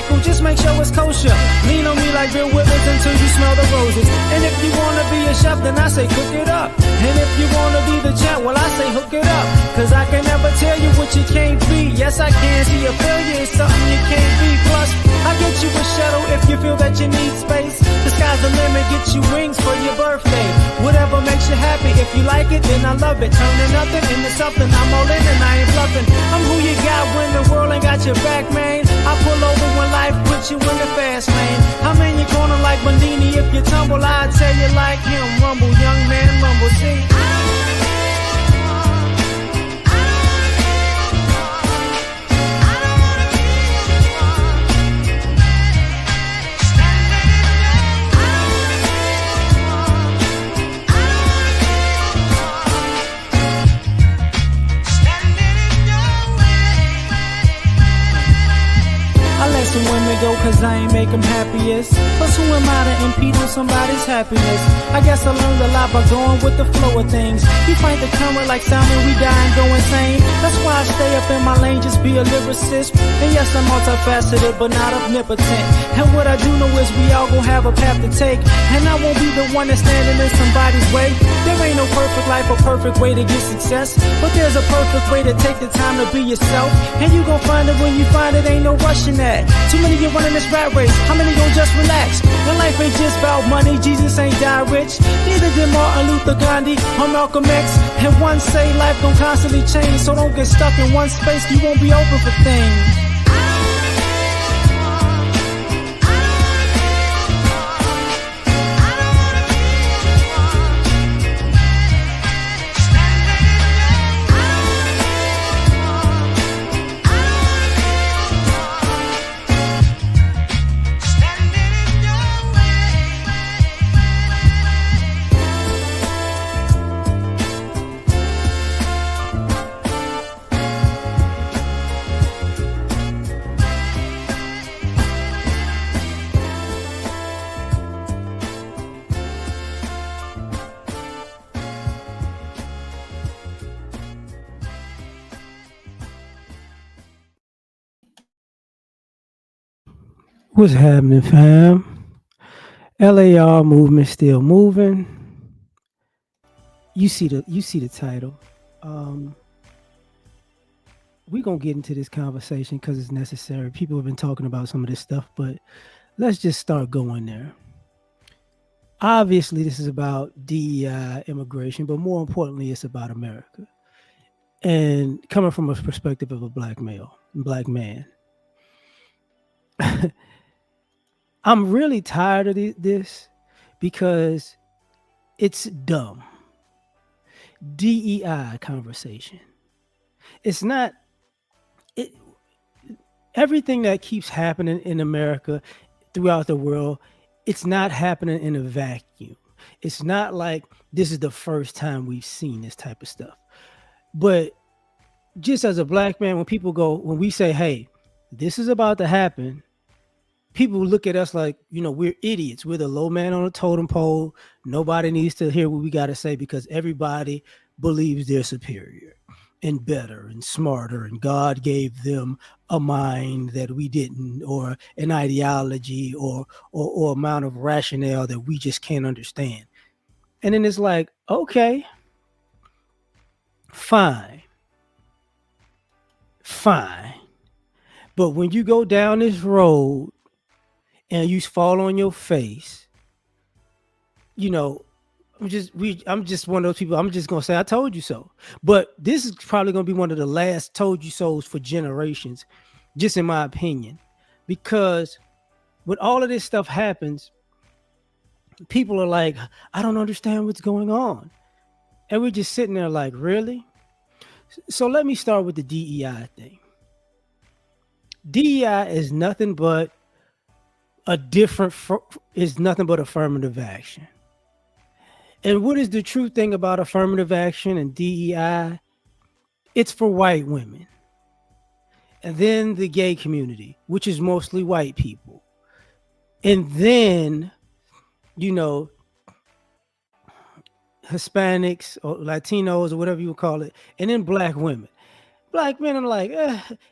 pickle, just make sure it's kosher. Lean on me like Bill Withers until you smell the roses. And if you wanna be a chef, then I say cook it up. And if you wanna be the champ, well I say hook it up. Cause I can never tell you what you can't be. Yes I can, see a failure is something you can't be. Plus, I get you a shuttle if you feel that you need space. The sky's the limit, get you wings for your birthday. Whatever makes you happy, if you like it, then I love it. Turning nothing into something, I'm all in and I ain't bluffing. I'm who you got when the world ain't got your back, man. I pull over when life puts you in the fast lane. I'm in your corner like Bandini, if you tumble, I'd tell you like him. Rumble, young man, rumble, see. Some women go cause I ain't make them happiest. Plus who am I to impede on somebody's happiness? I guess I learned a lot by going with the flow of things. You fight the current like salmon, we die and go insane. That's why I stay up in my lane, just be a lyricist. And yes, I'm multifaceted, but not omnipotent. And what I do know is we all gon' have a path to take. And I won't be the one that's standing in somebody's way. There ain't no perfect life or perfect way to get success. But there's a perfect way to take the time to be yourself. And you gon' find it when you find it, ain't no rushing that. Too many get running this rat race, how many gon' just relax? When life ain't just about money, Jesus ain't die rich. Neither did Martin Luther Gandhi or Malcolm X. And one say life gon' constantly change, so don't get stuck in one space, you won't be open for things. What's happening, fam? L.A.R. movement still moving. You see the title. We're gonna get into this conversation because it's necessary. People have been talking about some of this stuff, but let's just start going there. Obviously, this is about DEI immigration, but more importantly, it's about America. And coming from a perspective of a black man. I'm really tired of this because it's dumb. DEI conversation. It's not everything that keeps happening in America throughout the world. It's not happening in a vacuum. It's not like this is the first time we've seen this type of stuff. But just as a black man, when we say, hey, this is about to happen, people look at us like, we're idiots. We're the low man on the totem pole. Nobody needs to hear what we got to say because everybody believes they're superior and better and smarter. And God gave them a mind that we didn't, or an ideology or amount of rationale that we just can't understand. And then it's like, okay, fine. But when you go down this road and you fall on your face, I'm just one of those people. I'm just gonna say I told you so. But this is probably gonna be one of the last told you so's for generations, just in my opinion. Because when all of this stuff happens, people are like, I don't understand what's going on. And we're just sitting there like, really? So let me start with the DEI thing. DEI is nothing but affirmative action. And what is the true thing about affirmative action and DEI? It's for white women. And then the gay community, which is mostly white people. And then, Hispanics or Latinos or whatever you would call it. And then black women. Black men are like,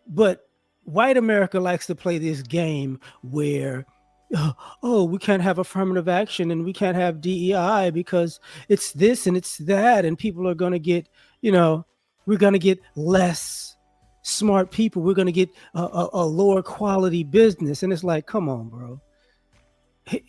but white America likes to play this game where, oh, we can't have affirmative action and we can't have DEI because it's this and it's that, and people are going to get, you know, we're going to get less smart people. We're going to get a lower quality business. And it's like, come on, bro.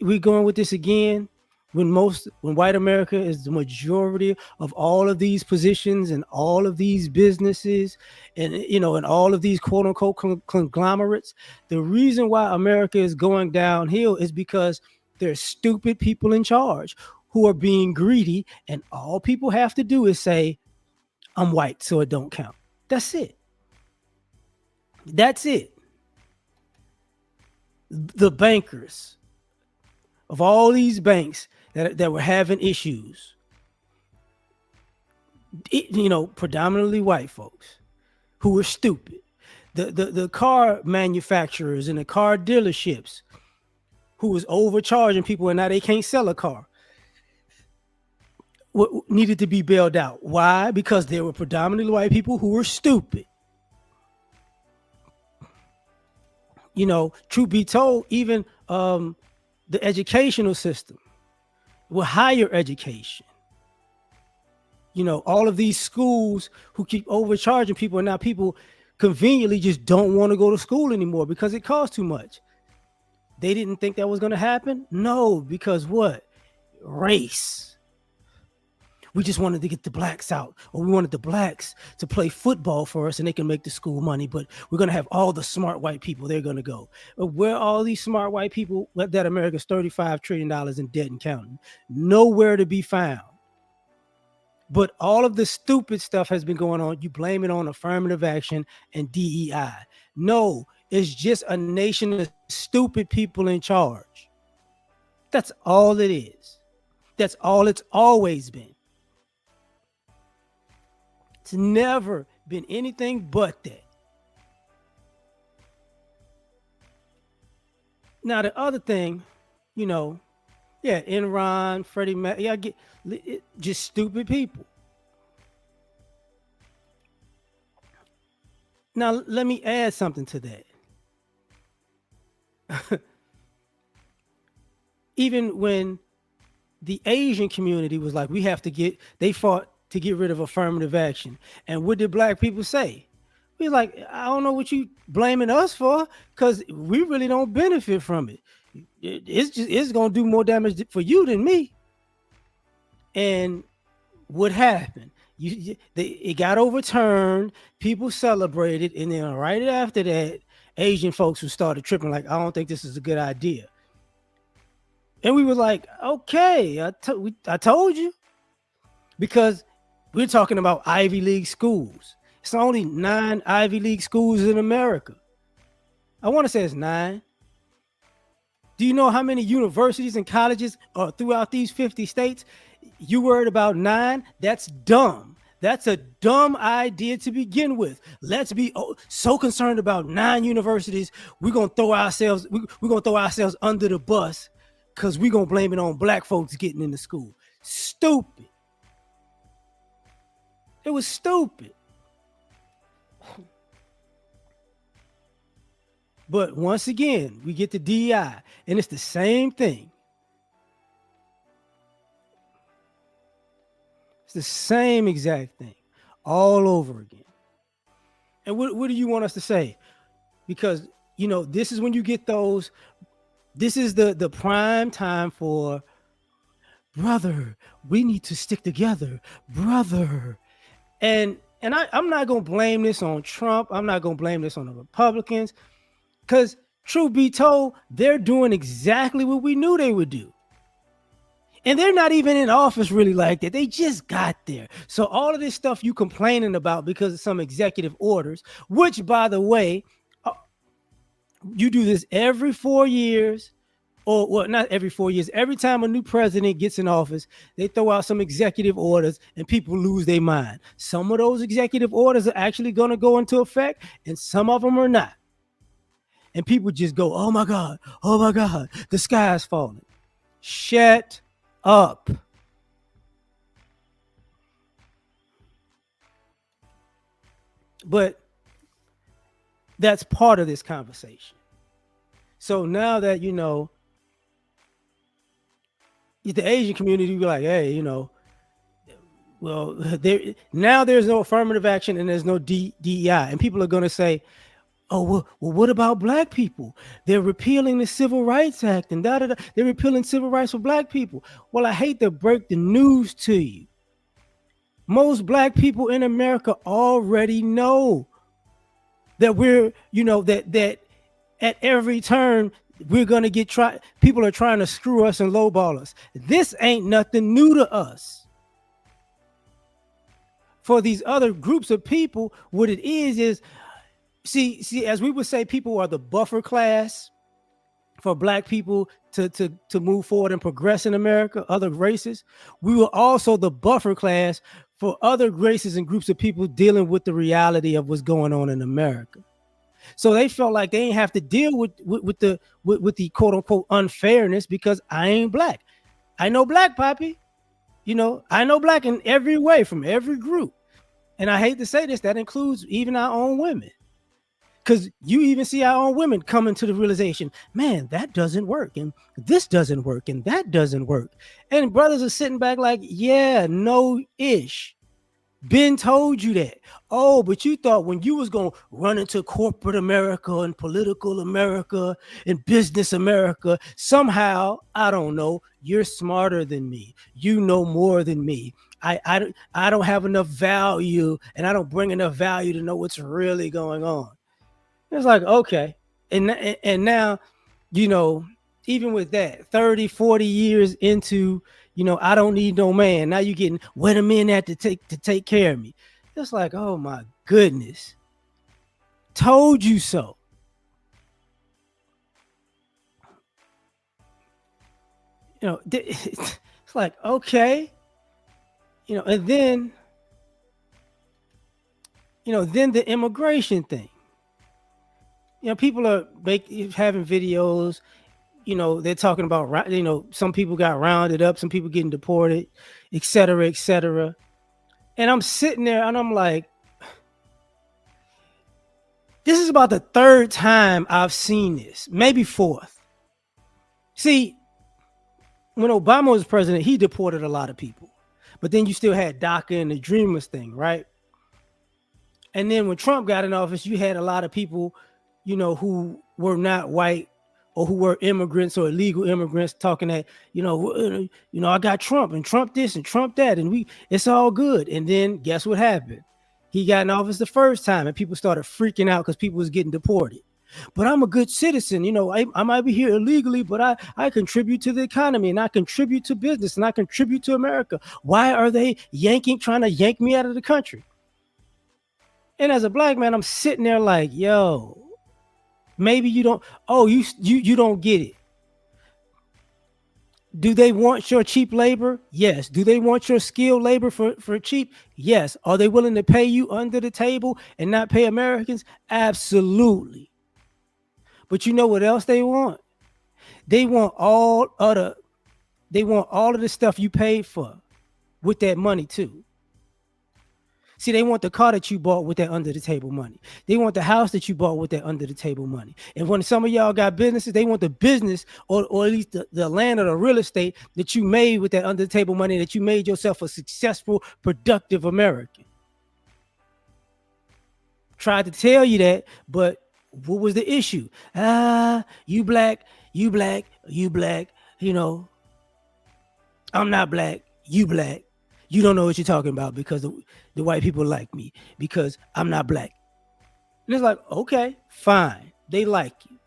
We going with this again when white America is the majority of all of these positions and all of these businesses and and all of these quote unquote conglomerates. The reason why America is going downhill is because there's stupid people in charge who are being greedy, and all people have to do is say, I'm white, so it don't count. That's it. That's it. The bankers of all these banks that were having issues, predominantly white folks who were stupid. The car manufacturers and the car dealerships who was overcharging people and now they can't sell a car needed to be bailed out. Why? Because there were predominantly white people who were stupid. Truth be told, even the educational system, with higher education, all of these schools who keep overcharging people, and now people conveniently just don't want to go to school anymore because it costs too much. They didn't think that was going to happen. No, because what? Race. We just wanted to get the blacks out, or we wanted the blacks to play football for us and they can make the school money, but we're going to have all the smart white people. They're going to go. Where are all these smart white people that America's $35 trillion in debt and counting? Nowhere to be found. But all of the stupid stuff has been going on. You blame it on affirmative action and DEI. No, it's just a nation of stupid people in charge. That's all it is. That's all it's always been. It's never been anything but that. Now, the other thing, Enron, Freddie Mac, just stupid people. Now, let me add something to that. Even when the Asian community was like, they fought to get rid of affirmative action. And what did black people say? We like, I don't know what you blaming us for, because we really don't benefit from it. It's going to do more damage for you than me. And what happened? It got overturned. People celebrated. And then right after that, Asian folks who started tripping like, I don't think this is a good idea. And we were like, okay, I told you. Because we're talking about Ivy League schools. It's only 9 Ivy League schools in America. I want to say it's 9. Do you know how many universities and colleges are throughout these 50 states? You worried about 9? That's dumb. That's a dumb idea to begin with. Let's be so concerned about 9 universities. We're gonna throw ourselves under the bus because we're gonna blame it on black folks getting into school. Stupid. It was stupid. But once again, we get the DEI, and it's the same thing. It's the same exact thing all over again. And what do you want us to say? Because, this is when you get those, this is the prime time for, brother, we need to stick together, brother. And I'm not going to blame this on Trump. I'm not going to blame this on the Republicans. Because truth be told, they're doing exactly what we knew they would do. And they're not even in office really like that. They just got there. So all of this stuff you complaining about because of some executive orders, which, by the way, you do this every 4 years. Or well, not every 4 years. Every time a new president gets in office, they throw out some executive orders and people lose their mind. Some of those executive orders are actually going to go into effect and some of them are not. And people just go, oh my God, the sky is falling. Shut up. But That's part of this conversation. So now that the Asian community be like, hey, well, there's no affirmative action and there's no DEI, and people are going to say, oh, well, what about black people? They're repealing the Civil Rights Act and da da da. They're repealing civil rights for black people. Well, I hate to break the news to you. Most black people in America already know that that at every turn we're gonna get people are trying to screw us and lowball us. This ain't nothing new to us. For these other groups of people, what it is see, as we would say, people are the buffer class for black people to move forward and progress in America, other races. We were also the buffer class for other races and groups of people dealing with the reality of what's going on in America. So they felt like they didn't have to deal with the quote unquote unfairness because I ain't black. I know black, Poppy. I know black in every way from every group. And I hate to say this, that includes even our own women. Because you even see our own women coming to the realization, man, that doesn't work. And this doesn't work. And that doesn't work. And brothers are sitting back like, yeah, no ish. Ben told you that. Oh, but you thought when you was going to run into corporate America and political America and business America, somehow, I don't know, you're smarter than me. You know more than me. I don't have enough value and I don't bring enough value to know what's really going on. It's like, okay. And now, even with that, 30, 40 years into, I don't need no man. Now you're getting where the men at to take care of me. It's like, oh my goodness. Told you so. It's like, okay. And then, then the immigration thing. People are having videos, they're talking about, some people got rounded up, some people getting deported, et cetera, et cetera. And I'm sitting there and I'm like, this is about the third time I've seen this, maybe fourth. See, when Obama was president, he deported a lot of people, but then you still had DACA and the Dreamers thing, right? And then when Trump got in office, you had a lot of people who were not white or who were immigrants or illegal immigrants talking that, I got Trump and Trump this and Trump that, and it's all good. And then guess what happened? He got in office the first time and people started freaking out because people was getting deported. But I'm a good citizen. I might be here illegally, but I contribute to the economy and I contribute to business and I contribute to America. Why are they trying to yank me out of the country? And as a black man, I'm sitting there like, yo, maybe you don't. Oh, you don't get it. Do they want your cheap labor? Yes. Do they want your skilled labor for cheap? Yes. Are they willing to pay you under the table and not pay Americans? Absolutely. But you know what else they want? They want all of the stuff you paid for with that money too. See, they want the car that you bought with that under the table money. They want the house that you bought with that under the table money. And when some of y'all got businesses, they want the business or at least the land or the real estate that you made with that under the table money, that you made yourself a successful, productive American. Tried to tell you that, but what was the issue? You black, I'm not black, you black. You don't know what you're talking about because the white people like me because I'm not black. And it's like, okay, fine. They like you.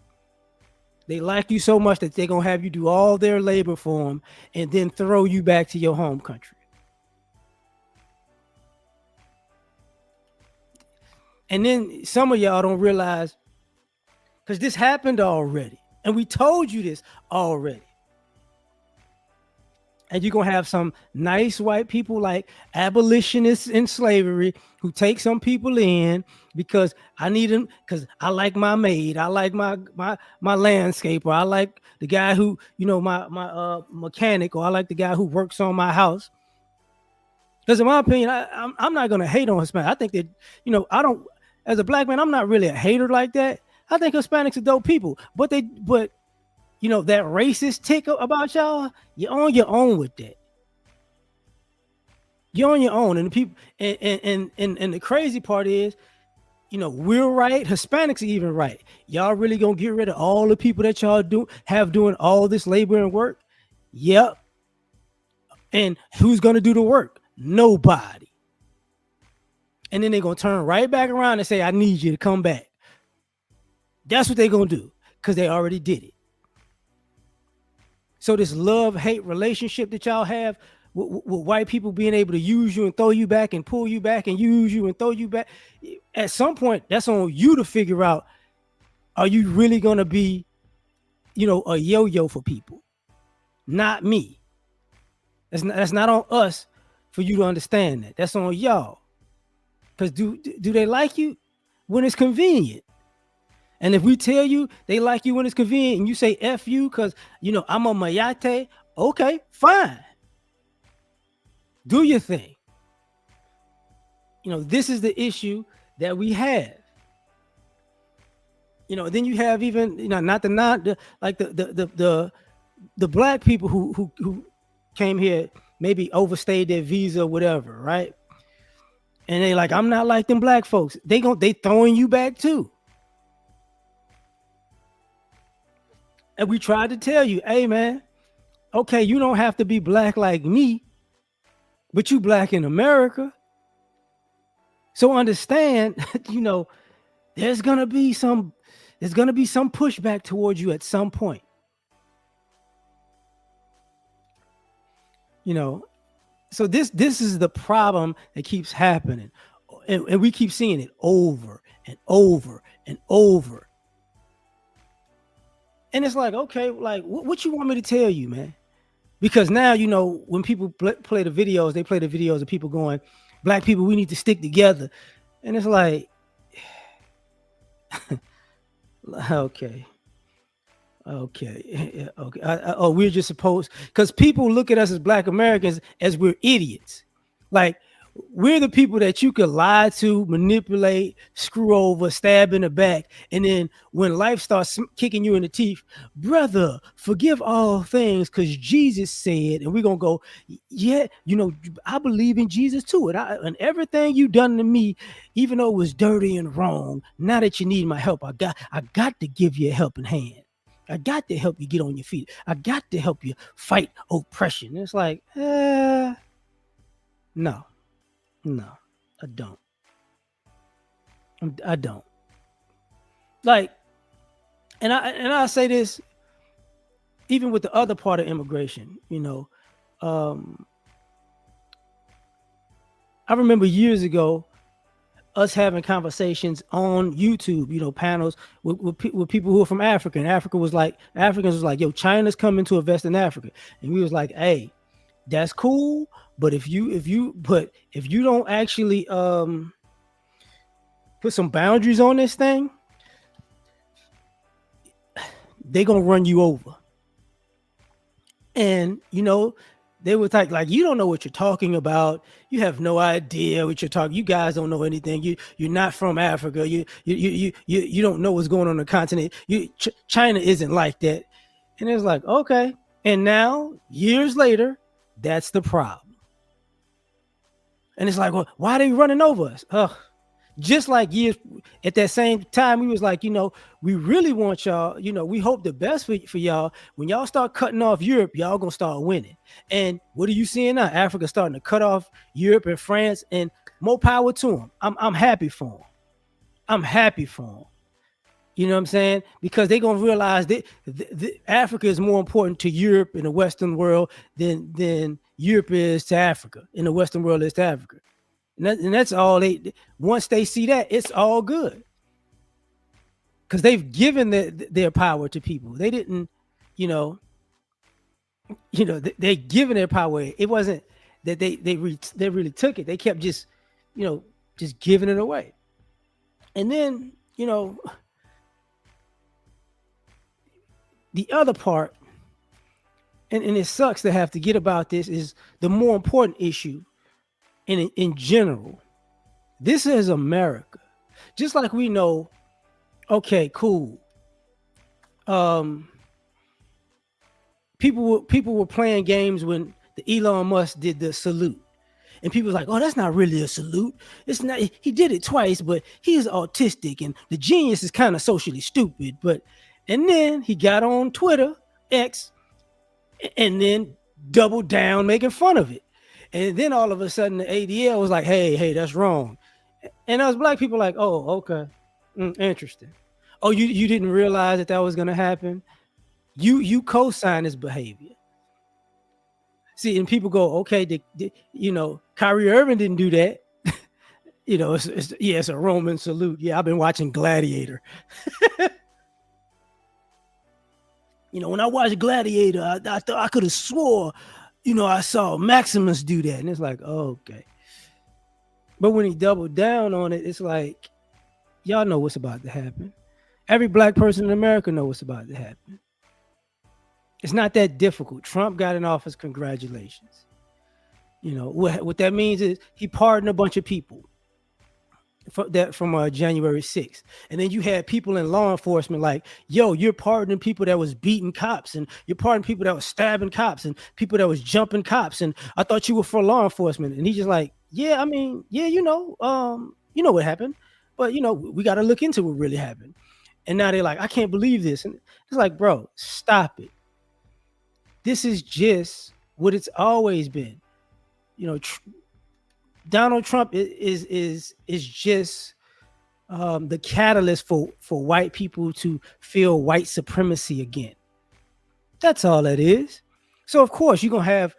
They like you so much that they're going to have you do all their labor for them and then throw you back to your home country. And then some of y'all don't realize, because this happened already. And we told you this already. And you're going to have some nice white people like abolitionists in slavery who take some people in because I need them, because I like my maid, I like my landscaper, I like the guy who, my mechanic, or I like the guy who works on my house. Because in my opinion, I'm not going to hate on Hispanic. I think that, As a black man, I'm not really a hater like that. I think Hispanics are dope people, but that racist tick about y'all, you're on your own with that. You're on your own, and the people, and the crazy part is, we're right. Hispanics are even right. Y'all really gonna get rid of all the people that y'all have doing all this labor and work? Yep. And who's gonna do the work? Nobody. And then they're gonna turn right back around and say, I need you to come back. That's what they're gonna do, because they already did it. So this love-hate relationship that y'all have with white people being able to use you and throw you back and pull you back and use you and throw you back, at some point, that's on you to figure out, are you really gonna be, a yo-yo for people? Not me. That's not on us for you to understand that. That's on y'all. Because do they like you when it's convenient? And if we tell you they like you when it's convenient and you say F you because, I'm a mayate, okay, fine. Do your thing. This is the issue that we have. Then you have even, not the black people who came here, maybe overstayed their visa or whatever, right? And they like, I'm not like them black folks. They throwing you back too. And we tried to tell you, hey man, okay, you don't have to be black like me, but you black in America. So understand, there's gonna be some pushback towards you at some point. So this is the problem that keeps happening, and we keep seeing it over and over and over. And it's like, okay, like what you want me to tell you, man? Because now, when people play the videos, they play the videos of people going, black people, we need to stick together. And it's like, okay. We're just supposed, because people look at us as black Americans as we're idiots. Like, we're the people that you could lie to, manipulate, screw over, stab in the back. And then when life starts kicking you in the teeth, brother, forgive all things because Jesus said, and we're going to go, yeah, I believe in Jesus too. And everything you done to me, even though it was dirty and wrong, now that you need my help, I got to give you a helping hand. I got to help you get on your feet. I got to help you fight oppression. It's like, no, I don't. I don't. Like, and I say this, even with the other part of immigration, I remember years ago, us having conversations on YouTube, panels with people who are from Africa. And Africans was like, yo, China's coming to invest in Africa. And we was like, hey, that's cool. But if you don't actually put some boundaries on this thing, they're gonna run you over. And they were like, you don't know what you're talking about. You have no idea what you're talking. You guys don't know anything. You're not from Africa. You don't know what's going on the continent. China isn't like that. And it's like, okay. And now, years later, that's the problem. And it's like, well, why are they running over us? Just like years at that same time, we was like, we really want y'all, we hope the best for y'all. When y'all start cutting off Europe, y'all gonna start winning. And what are you seeing now? Africa starting to cut off Europe and France, and more power to them. I'm happy for them. I'm happy for them. You know what I'm saying? Because they're gonna realize that Africa is more important to Europe in the Western world than Europe is to Africa, in the Western world is to Africa. And that's all once they see that, it's all good. Because they've given their power to people. They didn't, they're giving their power away. It wasn't that they really took it. They kept just giving it away. And then, the other part, and it sucks to have to get about this, is the more important issue in general. This is America. Just like we know, okay, cool. Um, people were playing games when the Elon Musk did the salute. And people was like, oh, that's not really a salute. It's not, he did it twice, but he's autistic and the genius is kind of socially stupid. And then he got on Twitter, X, and then doubled down making fun of it. And then all of a sudden the ADL was like, hey, that's wrong. And us black people like, oh, okay, interesting. Oh, you didn't realize that was going to happen? You co-sign this behavior. See, and people go, okay, Kyrie Irving didn't do that. It's a Roman salute. Yeah, I've been watching Gladiator. When I watched Gladiator, I thought I could have swore, I saw Maximus do that. And it's like, oh, okay. But when he doubled down on it, it's like, y'all know what's about to happen. Every black person in America knows what's about to happen. It's not that difficult. Trump got in office. Congratulations. What that means is he pardoned a bunch of people from January 6th. And then you had people in law enforcement like, yo, you're pardoning people that was beating cops, and you're pardoning people that was stabbing cops, and people that was jumping cops. And I thought you were for law enforcement. And he's just like, yeah, I mean, yeah, what happened. But, we got to look into what really happened. And now they're like, I can't believe this. And it's like, bro, stop it. This is just what it's always been. Donald Trump is just the catalyst for white people to feel white supremacy again. That's all that is. So of course you're gonna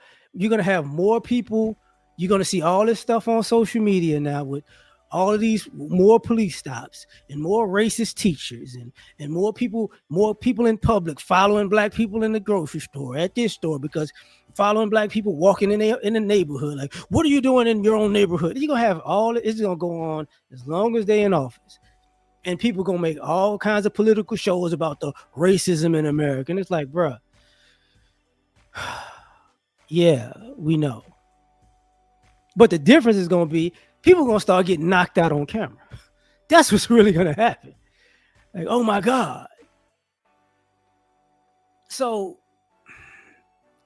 have more people. You're gonna see all this stuff on social media now with all of these more police stops and more racist teachers and more people in public following black people in the grocery store, at this store, because following black people walking in the neighborhood. Like, what are you doing in your own neighborhood? You're going to have it's going to go on as long as they're in office. And people going to make all kinds of political shows about the racism in America. And it's like, bruh, yeah, we know. But the difference is going to be people are going to start getting knocked out on camera. That's what's really going to happen. Like, oh my God. So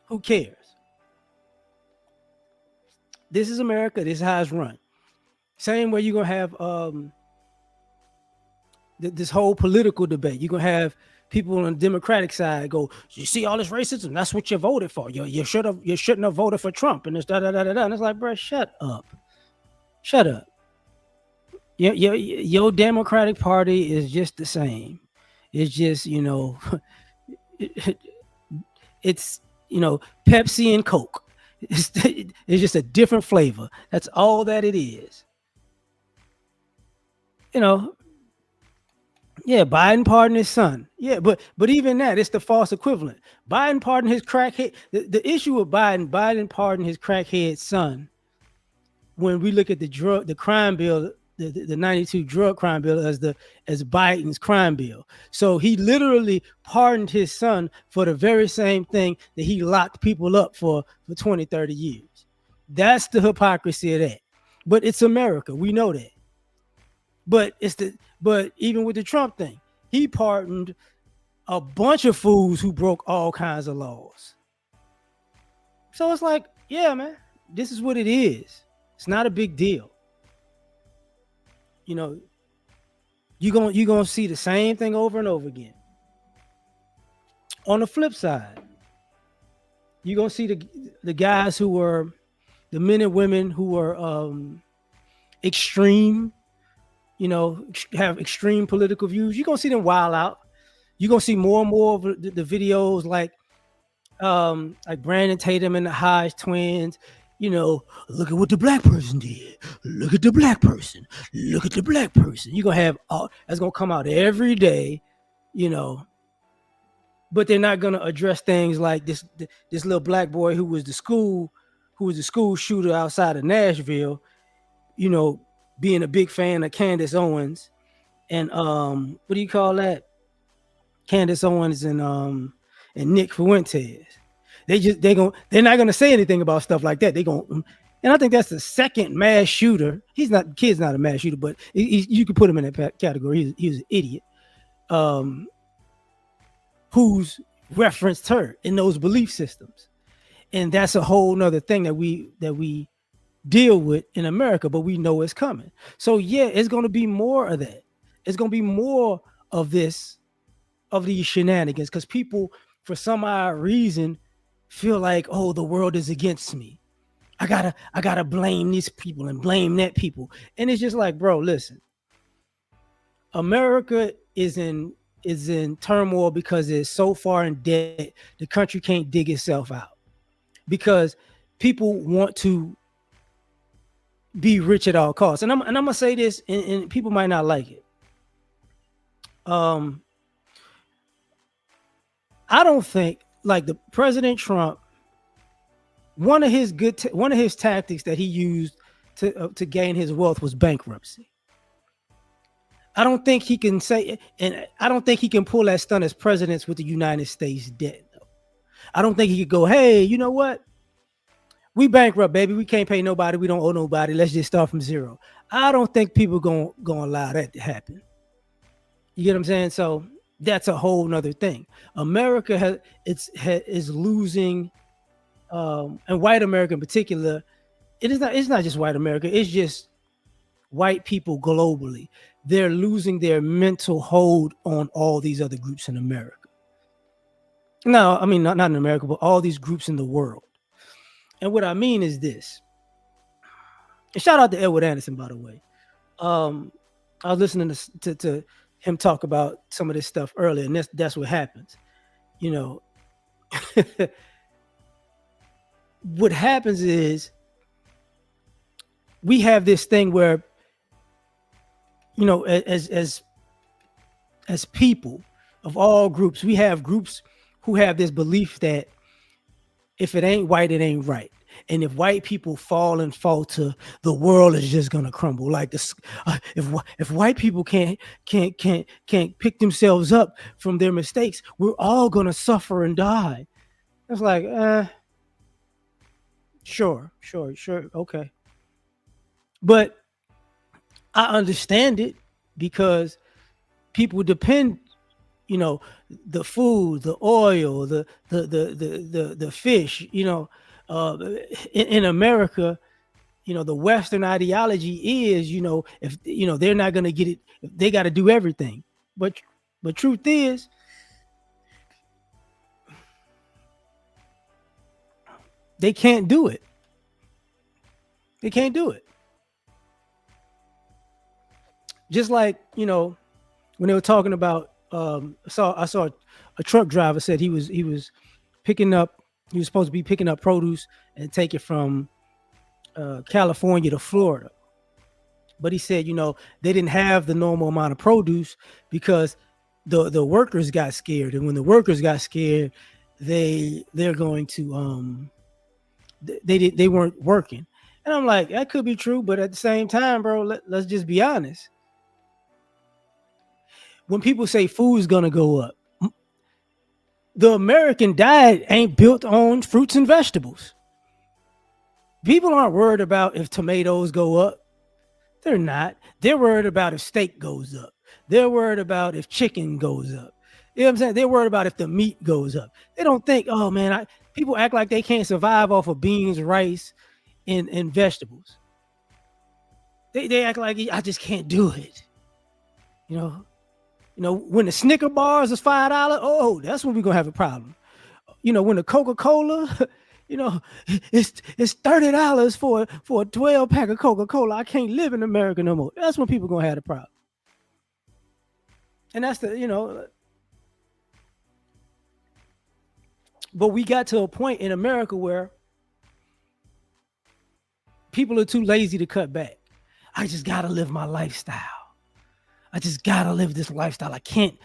who cares? This is America. This is how it's run. Same way you're going to have this whole political debate. You're going to have people on the Democratic side go, you see all this racism? That's what you voted for. You shouldn't have voted for Trump. And it's da-da-da-da-da. And it's like, bro, shut up. Shut up. Your Democratic Party is just the same. It's just, it's, Pepsi and Coke. It's just a different flavor. That's all that it is. Yeah, Biden pardoned his son. Yeah, but even that, it's the false equivalent. Biden pardoned his crackhead. The issue with Biden pardoned his crackhead son. When we look at the crime bill, the 92 drug crime bill as Biden's crime bill. So he literally pardoned his son for the very same thing that he locked people up for 20, 30 years. That's the hypocrisy of that. But it's America. We know that. But even with the Trump thing, he pardoned a bunch of fools who broke all kinds of laws. So it's like, yeah, man, this is what it is. It's not a big deal. You're gonna see the same thing over and over again. On the flip side, you're gonna see the guys who were the men and women who were extreme, have extreme political views. You're gonna see them wild out. You're gonna see more and more of the videos like Brandon Tatum and the Hodge twins. Look at what the black person did. Look at the black person. Look at the black person. You're going to have that's going to come out every day, but they're not going to address things like this little black boy who was the school shooter outside of Nashville, being a big fan of Candace Owens and what do you call that? Candace Owens and Nick Fuentes. They're not gonna say anything about stuff like that. They're gonna And I think that's the second mass shooter. Kid's not a mass shooter, but you could put him in that category. He was an idiot. Um, who's referenced her in those belief systems, and that's a whole nother thing that we deal with in America, but we know it's coming. So yeah, it's going to be more of that. It's going to be more of this, of these shenanigans, because people, for some odd reason, feel like, oh, the world is against me. I gotta blame these people and blame that people, and it's just like, bro, listen, America is in turmoil because it's so far in debt the country can't dig itself out, because people want to be rich at all costs. And I'm gonna say this, and people might not like it. Um, I don't think, like, the President Trump, one of his tactics that he used to gain his wealth was bankruptcy. I don't think he can say, and I don't think he can pull that stunt as presidents with the United States debt. Though. I don't think he could go, hey, you know what? We bankrupt, baby. We can't pay nobody. We don't owe nobody. Let's just start from zero. I don't think people gonna allow that to happen. You get what I'm saying? So that's a whole nother thing. America is losing, and white America in particular. It's not just white America. It's just white people globally. They're losing their mental hold on all these other groups in America. No, I mean not in America, but all these groups in the world. And what I mean is this. And shout out to Edward Anderson, by the way. I was listening to him talk about some of this stuff earlier, and that's what happens. You know, what happens is we have this thing where, as people of all groups, we have groups who have this belief that if it ain't white, it ain't right. And if white people fall and falter, the world is just gonna crumble. Like this, if white people can't pick themselves up from their mistakes, we're all gonna suffer and die. It's like, sure, okay, but I understand it because people depend, the food, the oil, the fish, in America, the Western ideology is, if they're not gonna get it, they got to do everything. But truth is, they can't do it. They can't do it. Just like, when they were talking about, I saw a truck driver said he was picking up, he was supposed to be picking up produce and take it from California to Florida. But he said, they didn't have the normal amount of produce because the workers got scared. And when the workers got scared, they're going to they weren't working. And I'm like, that could be true, but at the same time, bro, let's just be honest. When people say food's gonna go up, the American diet ain't built on fruits and vegetables. People aren't worried about if tomatoes go up. They're not. They're worried about if steak goes up. They're worried about if chicken goes up. You know what I'm saying? They're worried about if the meat goes up. They don't think, oh man, people act like they can't survive off of beans, rice, and vegetables. They act like I just can't do it. When the Snicker bars is $5, oh, that's when we're gonna have a problem. When the Coca-Cola, it's $30 for a 12 pack of Coca-Cola. I can't live in America no more. That's when people gonna have a problem. And that's but we got to a point in America where people are too lazy to cut back. I just gotta live my lifestyle. I just gotta live this lifestyle. I can't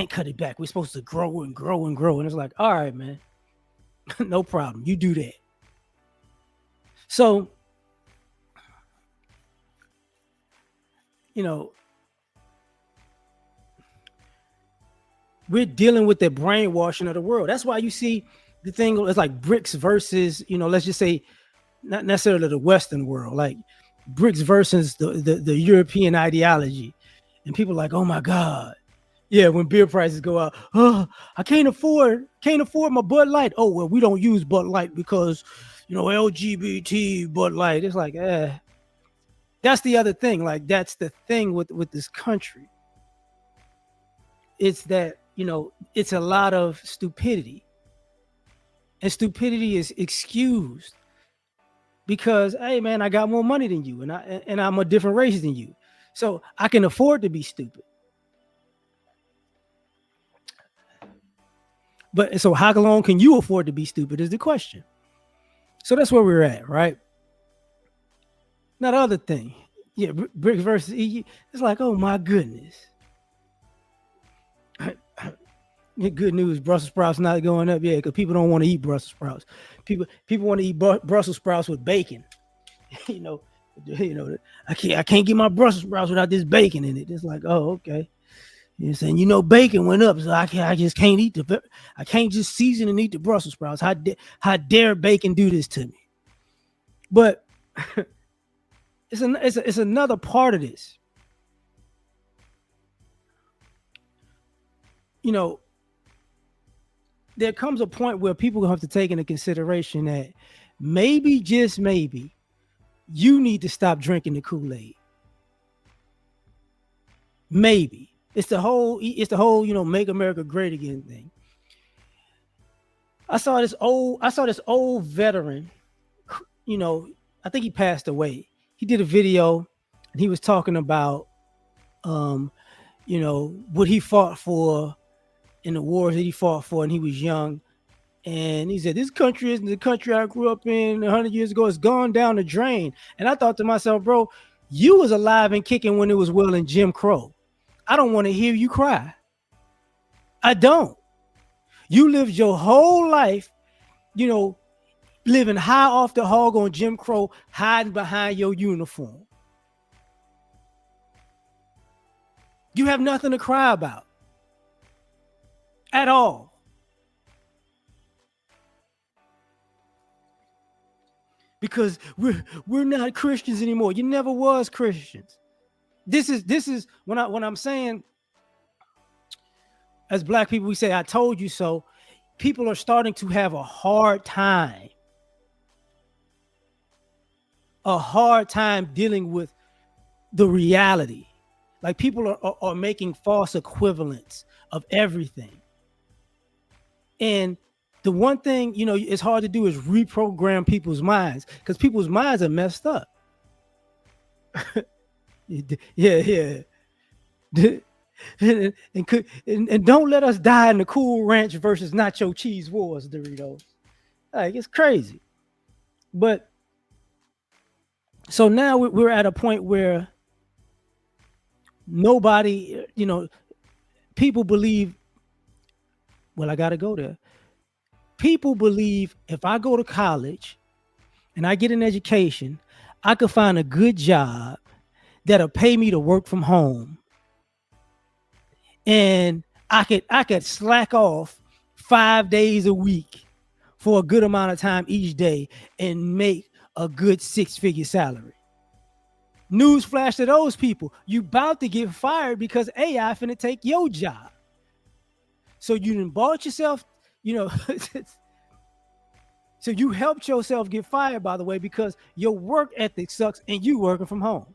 cut it back. We're supposed to grow and grow and grow. And it's like, all right, man, no problem. You do that. So, we're dealing with the brainwashing of the world. That's why you see the thing is like BRICS versus, let's just say not necessarily the Western world, like BRICS versus the European ideology. And people are like, oh my God. Yeah, when beer prices go up, oh, I can't afford my Bud Light. Oh, well, we don't use Bud Light because, LGBT Bud Light. It's like, that's the other thing. Like, that's the thing with this country. It's that, it's a lot of stupidity. And stupidity is excused because, hey man, I got more money than you, and I'm a different race than you. So I can afford to be stupid. But so how long can you afford to be stupid is the question. So that's where we're at, right? Now the other thing, yeah, BRICS versus EU. It's like, oh my goodness. Good news, Brussels sprouts not going up yet because people don't want to eat Brussels sprouts. People want to eat Brussels sprouts with bacon. you know, I can't get my Brussels sprouts without this bacon in it. It's like, oh, okay. You're saying, bacon went up, so I just can't eat I can't just season and eat the Brussels sprouts. How dare bacon do this to me? But it's another part of this. There comes a point where people have to take into consideration that maybe, just maybe, you need to stop drinking the Kool-Aid. Maybe. It's the whole, make America great again thing. I saw this old veteran, I think he passed away. He did a video and he was talking about what he fought for in the wars that he fought for, and he was young. And he said, this country isn't the country I grew up in 100 years ago. It's gone down the drain. And I thought to myself, bro, you was alive and kicking when it was well in Jim Crow. I don't want to hear you cry. I don't. You lived your whole life, living high off the hog on Jim Crow, hiding behind your uniform. You have nothing to cry about at all. Because we're not Christians anymore. You never was Christians. This is when I'm saying, as Black people, we say, I told you so. People are starting to have a hard time dealing with the reality. Like, people are making false equivalents of everything. And the one thing, it's hard to do is reprogram people's minds, because people's minds are messed up. Yeah. And don't let us die in the Cool Ranch versus Nacho Cheese wars, Doritos. Like, it's crazy. But so now we're at a point where nobody, people believe, well, I got to go there. People believe if I go to college and I get an education, I could find a good job that'll pay me to work from home. And I could slack off 5 days a week for a good amount of time each day and make a good 6-figure salary. Newsflash to those people: you about to get fired because AI finna take your job. So you done bought yourself, so you helped yourself get fired, by the way, because your work ethic sucks and you working from home.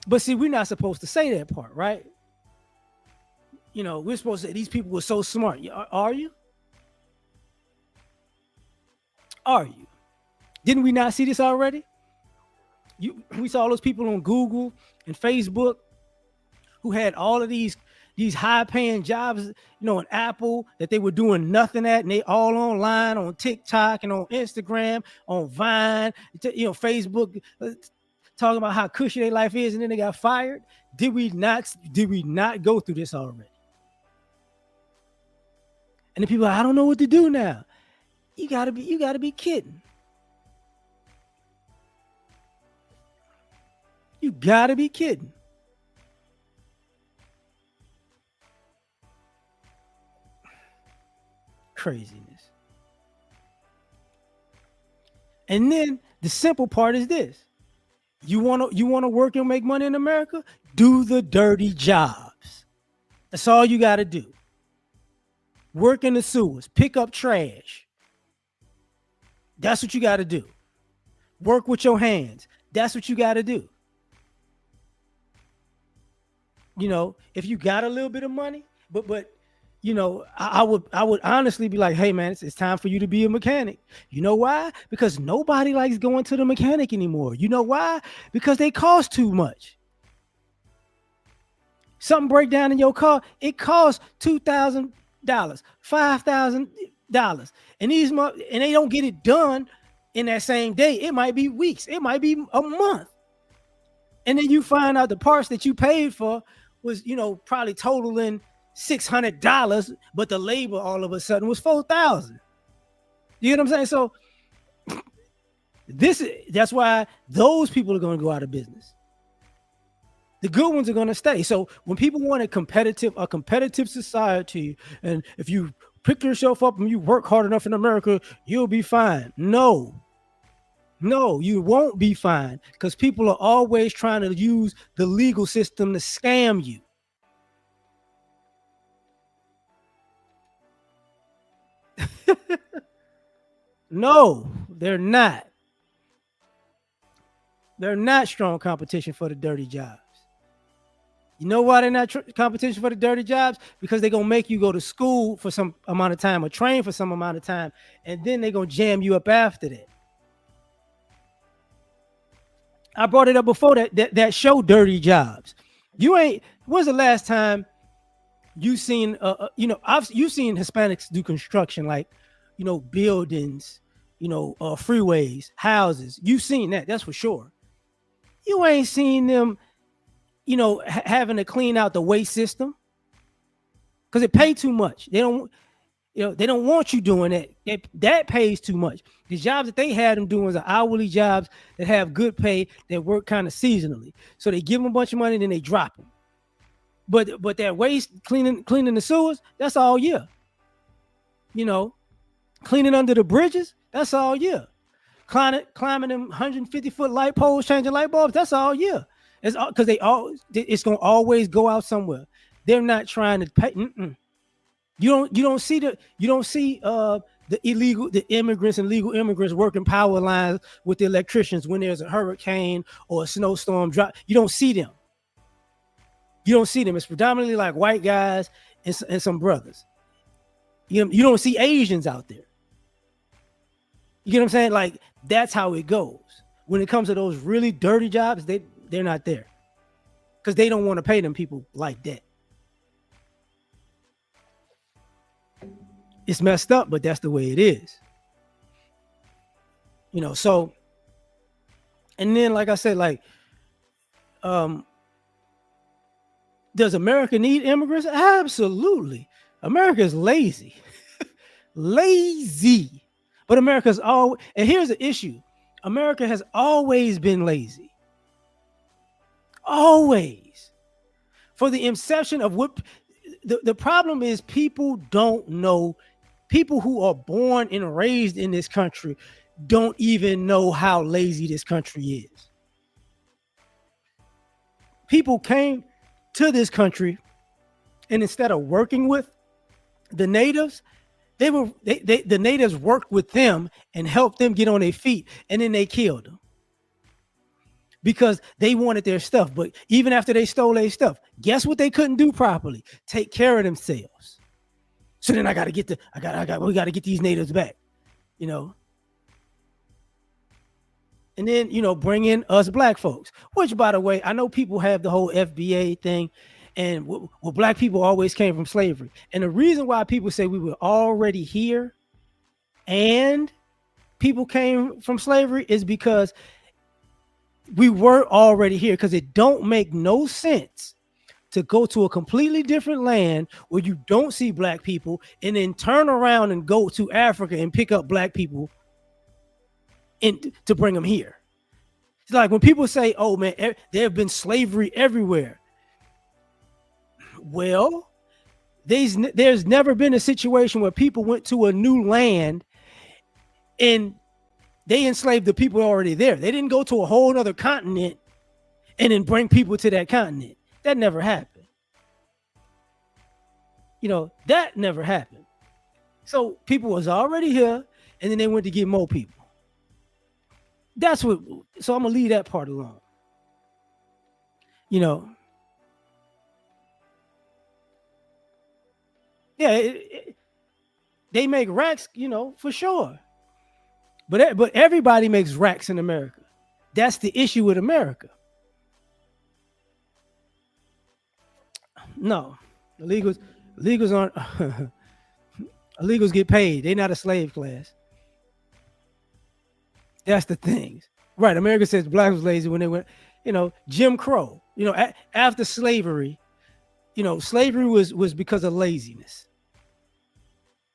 But see, we're not supposed to say that part, right? We're supposed to say these people were so smart. Are you? Are you? Didn't we not see this already? We saw those people on Google and Facebook who had all of these high-paying jobs, in Apple, that they were doing nothing at, and they all online on TikTok and on Instagram, on Vine, Facebook, talking about how cushy their life is, and then they got fired. Did we not go through this already? And the people are, I don't know what to do now. You gotta be kidding. You gotta be kidding. Craziness. And then the simple part is this: you wanna work and make money in America? Do the dirty jobs. That's all you got to do. Work in the sewers, pick up trash. That's what you got to do. Work with your hands. That's what you got to do. If you got a little bit of money, but I would honestly be like, hey man, it's time for you to be a mechanic. You know why? Because nobody likes going to the mechanic anymore. You know why? Because they cost too much. Something break down in your car, it costs $2,000, $5,000, and and they don't get it done in that same day. It might be weeks. It might be a month. And then you find out the parts that you paid for was, probably totaling $600, but the labor all of a sudden was $4,000. You know what I'm saying? So that's why those people are going to go out of business. The good ones are going to stay. So when people want a competitive society, and if you pick yourself up and you work hard enough in America, you'll be fine. No, you won't be fine, because people are always trying to use the legal system to scam you. No, they're not. They're not strong competition for the dirty jobs. You know why they're not competition for the dirty jobs? Because they're going to make you go to school for some amount of time or train for some amount of time, and then they're going to jam you up after that. I brought it up before, that show Dirty Jobs. When's the last time you seen you've seen Hispanics do construction, like, buildings, freeways, houses. You've seen that's for sure. You ain't seen them, having to clean out the waste system, because it pays too much. They don't want you doing that. That pays too much. The jobs that they had them doing are hourly jobs that have good pay, that work kind of seasonally. So they give them a bunch of money, then they drop them. But that waste, cleaning the sewers, that's all year. Cleaning under the bridges, that's all year. Climbing them 150-foot light poles, changing light bulbs, that's all year. It's because it's gonna always go out somewhere. They're not trying to pay. You don't see the immigrants and legal immigrants working power lines with the electricians when there's a hurricane or a snowstorm drop. You don't see them. It's predominantly like white guys and some brothers. You don't see Asians out there. You get what I'm saying? Like, that's how it goes. When it comes to those really dirty jobs, they're not there, because they don't want to pay them people like that. It's messed up, but that's the way it is. So, and then, like I said, like, does America need immigrants? Absolutely. America is lazy. Lazy. But America's and here's the issue. America has always been lazy. Always. For the inception of what the problem is, people don't know. People who are born and raised in this country don't even know how lazy this country is. People came to this country, and instead of working with the natives, the natives worked with them and helped them get on their feet, and then they killed them because they wanted their stuff. But even after they stole their stuff, guess what they couldn't do properly? Take care of themselves. So then we got to get these natives back, and then, bring in us black folks, which, by the way, I know people have the whole FBA thing, and black people always came from slavery. And the reason why people say we were already here and people came from slavery is because we were already here, because it don't make no sense to go to a completely different land where you don't see black people and then turn around and go to Africa and pick up black people and to bring them here. It's like when people say, oh man, there have been slavery everywhere. Well, there's never been a situation where people went to a new land and They enslaved the people already there. They didn't go to a whole other continent and then bring people to that continent. That never happened. That never happened. So people was already here, and then they went to get more people. That's what. So I'm gonna leave that part alone. You know, yeah, they make racks, for sure. But everybody makes racks in America. That's the issue with America. No, illegals aren't. Illegals get paid. They're not a slave class. That's the things. Right. America says blacks was lazy when they went, Jim Crow. After slavery, slavery was because of laziness.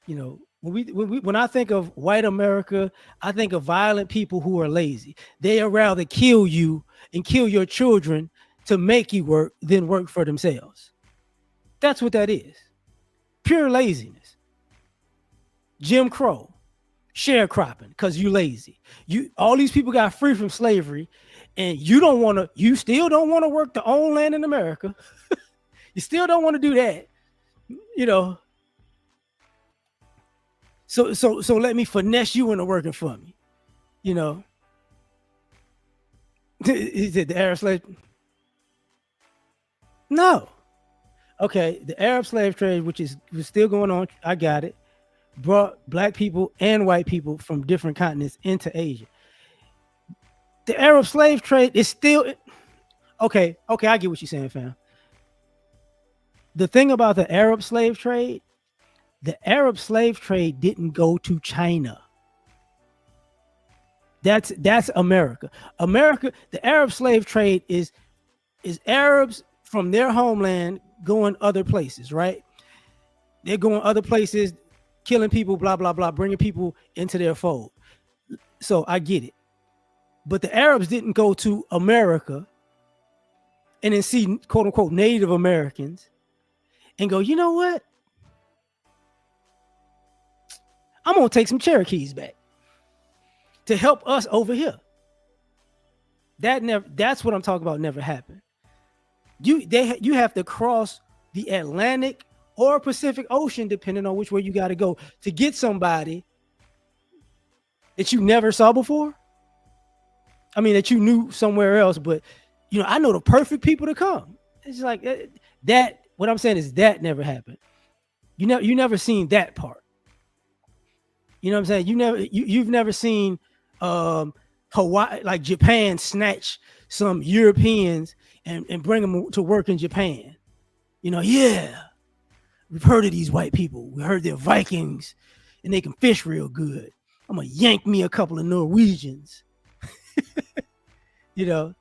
When I think of white America, I think of violent people who are lazy. They are rather kill you and kill your children to make you work than work for themselves. That's what that is. Pure laziness. Jim Crow, sharecropping because you lazy. All these people got free from slavery, and you still don't want to work the own land in America. You still don't want to do that. So let me finesse you into working for me. Is it the Arab slave? No. Okay, the Arab slave trade, which was still going on, I got it, brought black people and white people from different continents into Asia. The Arab slave trade is still okay. I get what you're saying, fam. The thing about the Arab slave trade didn't go to China. That's America. The Arab slave trade is Arabs from their homeland going other places, right? They're going other places, killing people, blah, blah, blah, bringing people into their fold. So I get it. But the Arabs didn't go to America and then see, quote unquote, Native Americans and go, you know what? I'm going to take some Cherokees back to help us over here. That's what I'm talking about. Never happened. You have to cross the Atlantic or Pacific Ocean, depending on which way you got to go, to get somebody that you never saw before. I mean, that you knew somewhere else, but I know the perfect people to come. It's like that. What I'm saying is that never happened. You never seen that part. You know what I'm saying? You've never seen Hawaii, like Japan, snatch some Europeans and bring them to work in Japan. Yeah, we've heard of these white people. We heard they're Vikings and they can fish real good. I'm gonna yank me a couple of Norwegians. The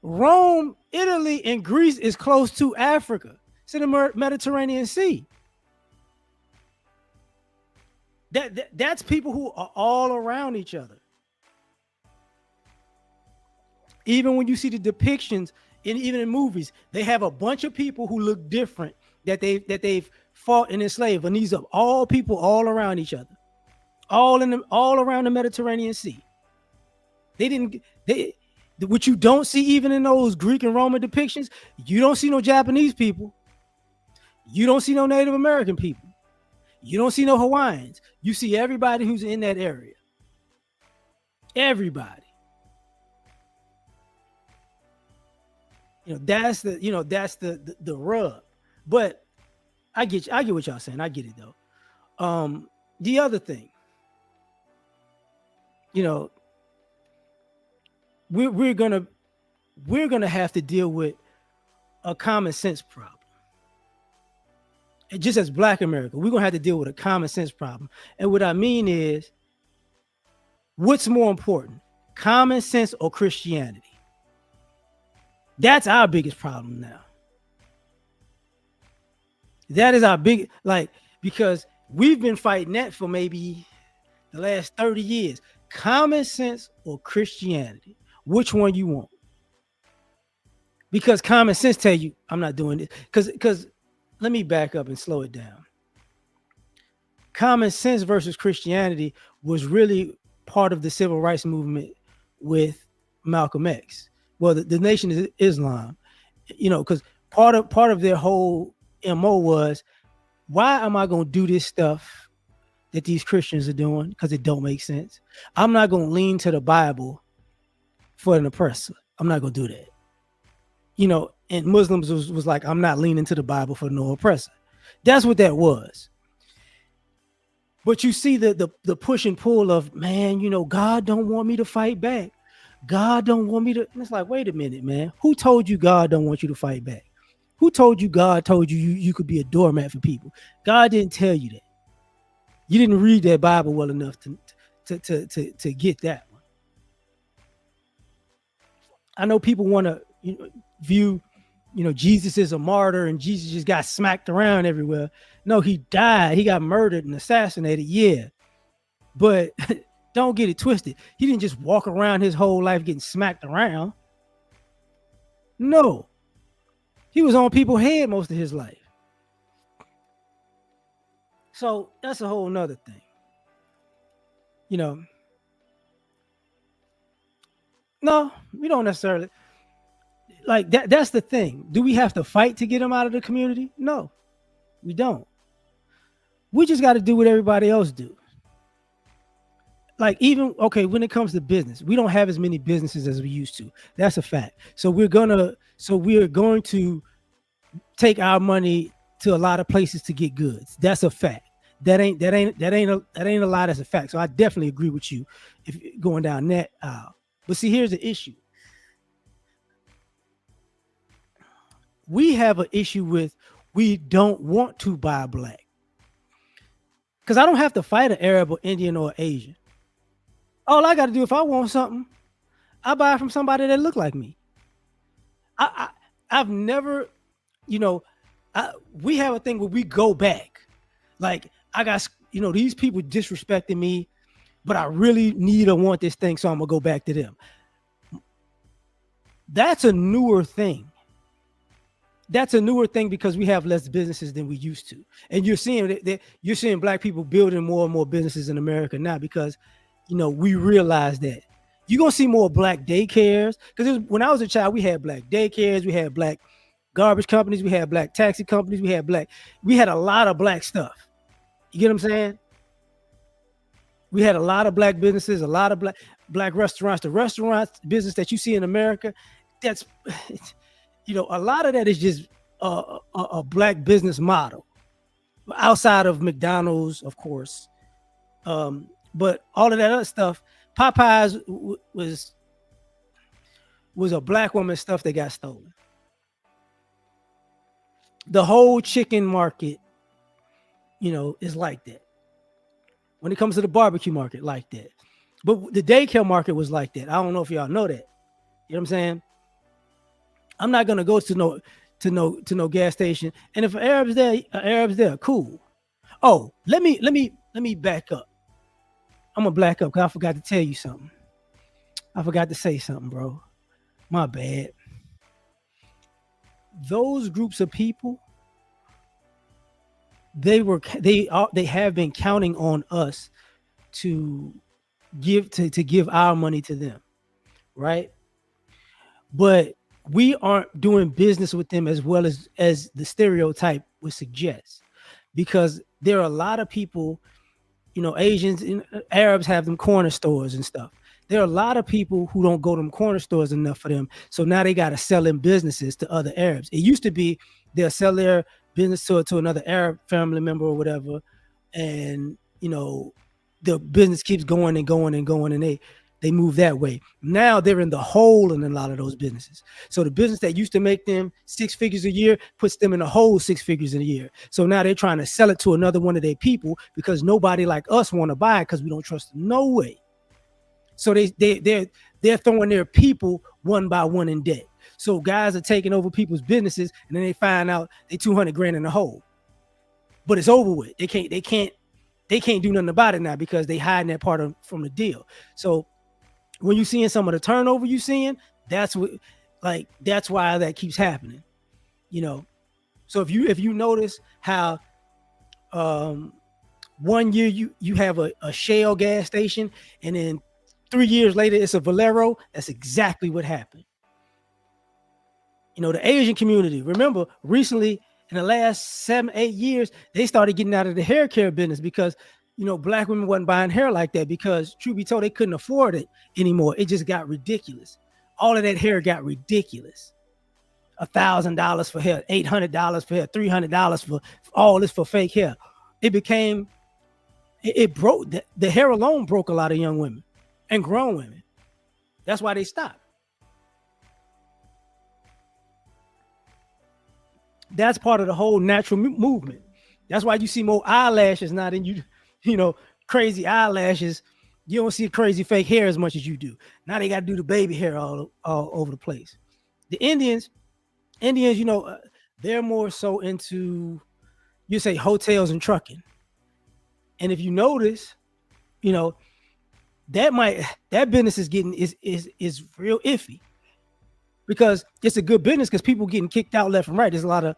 Rome, Italy, and Greece is close to Africa. It's in the Mediterranean Sea. That's people who are all around each other. Even when you see the depictions even in movies, they have a bunch of people who look different that they've fought and enslaved, and these are all people all around each other, all around the Mediterranean Sea. What you don't see even in those Greek and Roman depictions, you don't see no Japanese people, you don't see no Native American people, you don't see no Hawaiians. You see everybody who's in that area. Everybody. That's the rub. But I get what y'all saying. I get it though. The other thing, we're gonna have to deal with a common sense problem. And just as Black America, we're gonna have to deal with a common sense problem. And what I mean is, what's more important, common sense or Christianity? That's our biggest problem now. That is our big, because we've been fighting that for maybe the last 30 years. Common sense or Christianity? Which one you want? Because common sense tell you, I'm not doing this. Because let me back up and slow it down. common sense versus Christianity was really part of the civil rights movement with Malcolm X. Well, the Nation of Islam, because part of their whole MO was, why am I going to do this stuff that these Christians are doing? Because it don't make sense. I'm not going to lean to the Bible for an oppressor. I'm not going to do that. And Muslims was like, I'm not leaning to the Bible for no oppressor. That's what that was. But you see the push and pull of, man, God don't want me to fight back. God don't want me to. And it's like, wait a minute, man. Who told you God don't want you to fight back? Who told you God told you could be a doormat for people? God didn't tell you that. You didn't read that Bible well enough to get that one. I know people want to view, Jesus is a martyr and Jesus just got smacked around everywhere. No, he died. He got murdered and assassinated. Yeah. But don't get it twisted. He didn't just walk around his whole life getting smacked around. No. He was on people's head most of his life. So that's a whole nother thing. No, we don't necessarily. Like that's the thing. Do we have to fight to get them out of the community? No, we don't. We just got to do what everybody else do. Like when it comes to business, we don't have as many businesses as we used to. That's a fact. So we're going to take our money to a lot of places to get goods. That's a fact. That ain't a lie. That's a fact. So I definitely agree with you if going down that aisle. But see, here's the issue. We have an issue with, we don't want to buy black. Because I don't have to fight an Arab or Indian or Asian. All I got to do, if I want something, I buy it from somebody that look like me. I've never, we have a thing where we go back. Like, I got, these people disrespecting me, but I really need or want this thing, so I'm going to go back to them. That's a newer thing. Because we have less businesses than we used to. And you're seeing black people building more and more businesses in America now because, we realize that. You're going to see more black daycares. Because when I was a child, we had black daycares, we had black garbage companies, we had black taxi companies, we had a lot of black stuff. You get what I'm saying? We had a lot of black businesses, a lot of black restaurants. The restaurants business that you see in America, that's, a lot of that is just a black business model outside of McDonald's, of course. But all of that other stuff, Popeyes was a black woman stuff that got stolen. The whole chicken market, is like that. When it comes to the barbecue market, like that. But the daycare market was like that. I don't know if y'all know that. You know what I'm saying? I'm not gonna go to no gas station. And if Arabs there, cool. Oh, let me back up. I'm gonna back up because I forgot to tell you something. I forgot to say something, bro. My bad. Those groups of people, they have been counting on us to give our money to them, right? But we aren't doing business with them as well as the stereotype would suggest, because there are a lot of people, Asians and Arabs have them corner stores and stuff. There are a lot of people who don't go to them corner stores enough for them. So now they got to sell them businesses to other Arabs. It used to be they'll sell their business to another Arab family member or whatever. And, the business keeps going and going and going, and they move that way. Now they're in the hole in a lot of those businesses. So the business that used to make them 6 figures a year puts them in the hole 6 figures in a year. So now they're trying to sell it to another one of their people because nobody like us want to buy it because we don't trust them. No way. So they're throwing their people one by one in debt. So guys are taking over people's businesses, and then they find out they 200 grand in the hole. But it's over with. They can't do nothing about it now because they hiding that part from the deal. So when you're seeing some of the turnover you're seeing, that's why that keeps happening. So if you notice how One year you have a Shell gas station, and then 3 years later it's a Valero. That's exactly what happened. The Asian community. Remember, recently in the last 7, 8 years, they started getting out of the hair care business because black women wasn't buying hair like that because, truth be told, they couldn't afford it anymore. It just got ridiculous. All of that hair got ridiculous. $1,000 for hair, $800 for hair, $300 for all this for fake hair. It became, it broke, the hair alone broke a lot of young women and grown women. That's why they stopped. That's part of the whole natural movement. That's why you see more eyelashes not in crazy eyelashes. You don't see crazy fake hair as much as you do. Now they got to do the baby hair all over the place. The Indians, they're more so into, you say, hotels and trucking. And if you notice, that business is getting is real iffy because it's a good business because people getting kicked out left and right. There's a lot of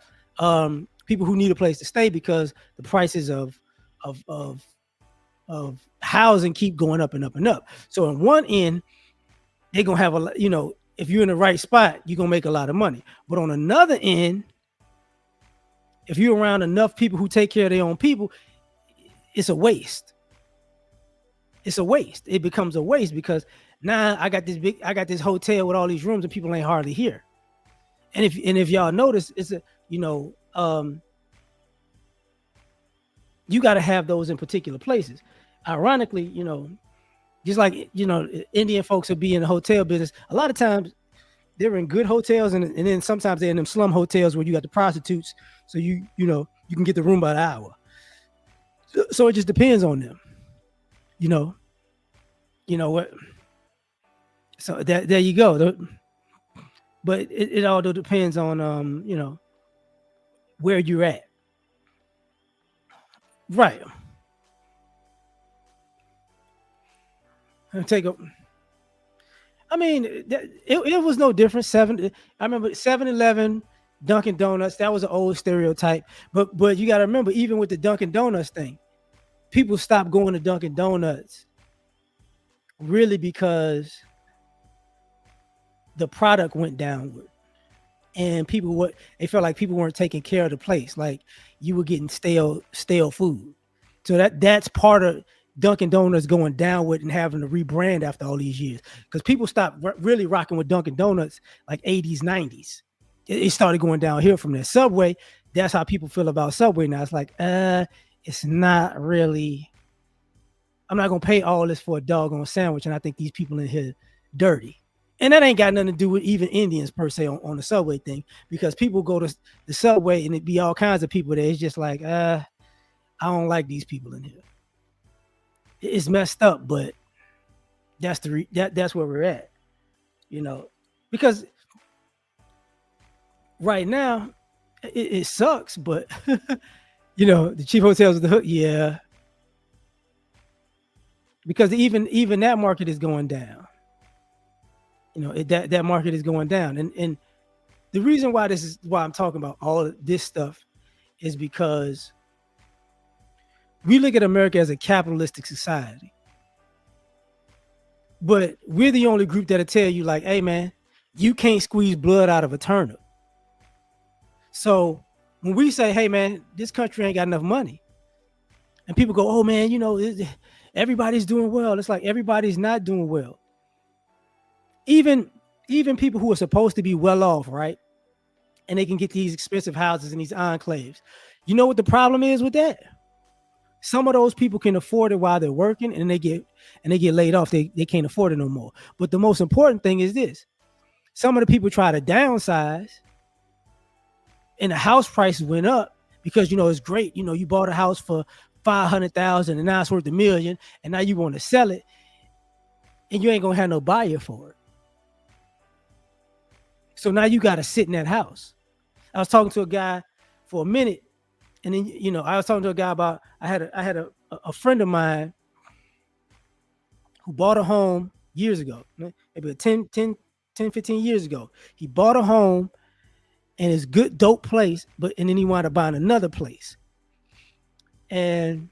people who need a place to stay because the prices of housing keep going up and up and up. So on one end, they're gonna have if you're in the right spot, you're gonna make a lot of money. But on another end, if you're around enough people who take care of their own people, it's a waste. It's a waste. It becomes a waste because now I got this hotel with all these rooms and people ain't hardly here. And if y'all notice, it's you got to have those in particular places. Ironically, just like Indian folks will be in the hotel business. A lot of times they're in good hotels, and then sometimes they're in them slum hotels where you got the prostitutes, so you can get the room by the hour. So it just depends on them, what. So there you go. But it all depends on where you're at. Right. I mean, it was no different. I remember 7-Eleven, Dunkin' Donuts. That was an old stereotype. But you got to remember, even with the Dunkin' Donuts thing, people stopped going to Dunkin' Donuts really because the product went downward, and they felt like people weren't taking care of the place. Like you were getting stale food. So that's part of Dunkin' Donuts going downward and having to rebrand after all these years because people stopped really rocking with Dunkin' Donuts like 80s, 90s. It started going downhill from there. Subway, that's how people feel about Subway now. It's like, it's not really. I'm not gonna pay all this for a doggone sandwich, and I think these people in here dirty. And that ain't got nothing to do with even Indians per se on the Subway thing, because people go to the Subway and it be all kinds of people there. It's just like, I don't like these people in here. It's messed up, but that's that's where we're at, because right now it sucks, but the cheap hotels of the hood, yeah, because even that market is going down. That market is going down, and the reason why I'm talking about all of this stuff is because we look at America as a capitalistic society, but we're the only group that'll tell you like, hey man, you can't squeeze blood out of a turnip. So when we say, hey man, this country ain't got enough money, and people go, oh man, everybody's doing well. It's like everybody's not doing well. Even people who are supposed to be well off, right? And they can get these expensive houses in these enclaves. You know what the problem is with that? Some of those people can afford it while they're working, and they get laid off. They can't afford it no more. But the most important thing is this: some of the people try to downsize, and the house prices went up because it's great. You bought a house for $500,000 and now it's worth $1 million, and now you want to sell it, and you ain't gonna have no buyer for it. So now you got to sit in that house. I was talking to a guy for a minute, and then I was talking to a guy about I had a friend of mine who bought a home years ago, maybe 10, 15 years ago. He bought a home and it's good, dope place, and then he wound up buying another place. And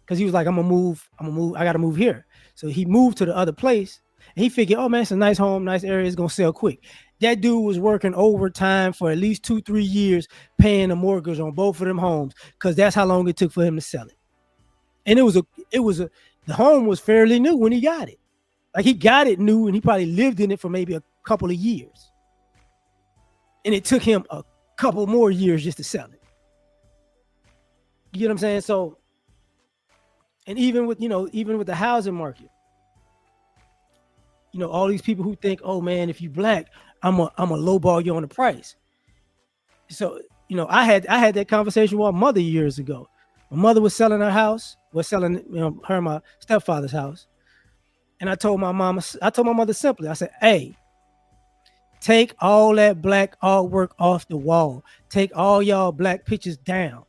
because he was like, I'm gonna move, I gotta move here. So he moved to the other place, and he figured, oh man, it's a nice home, nice area, it's gonna sell quick. That dude was working overtime for at least 2-3 years, paying a mortgage on both of them homes, because that's how long it took for him to sell it. And the home was fairly new when he got it. Like, he got it new, and he probably lived in it for maybe a couple of years. And it took him a couple more years just to sell it. You get what I'm saying? So, and even with the housing market, all these people who think, oh man, if you black, I'm a lowball you on the price. So, I had that conversation with my mother years ago. My mother was selling her house, her and my stepfather's house. And I told my mother simply, I said, hey, take all that black artwork off the wall. Take all y'all black pictures down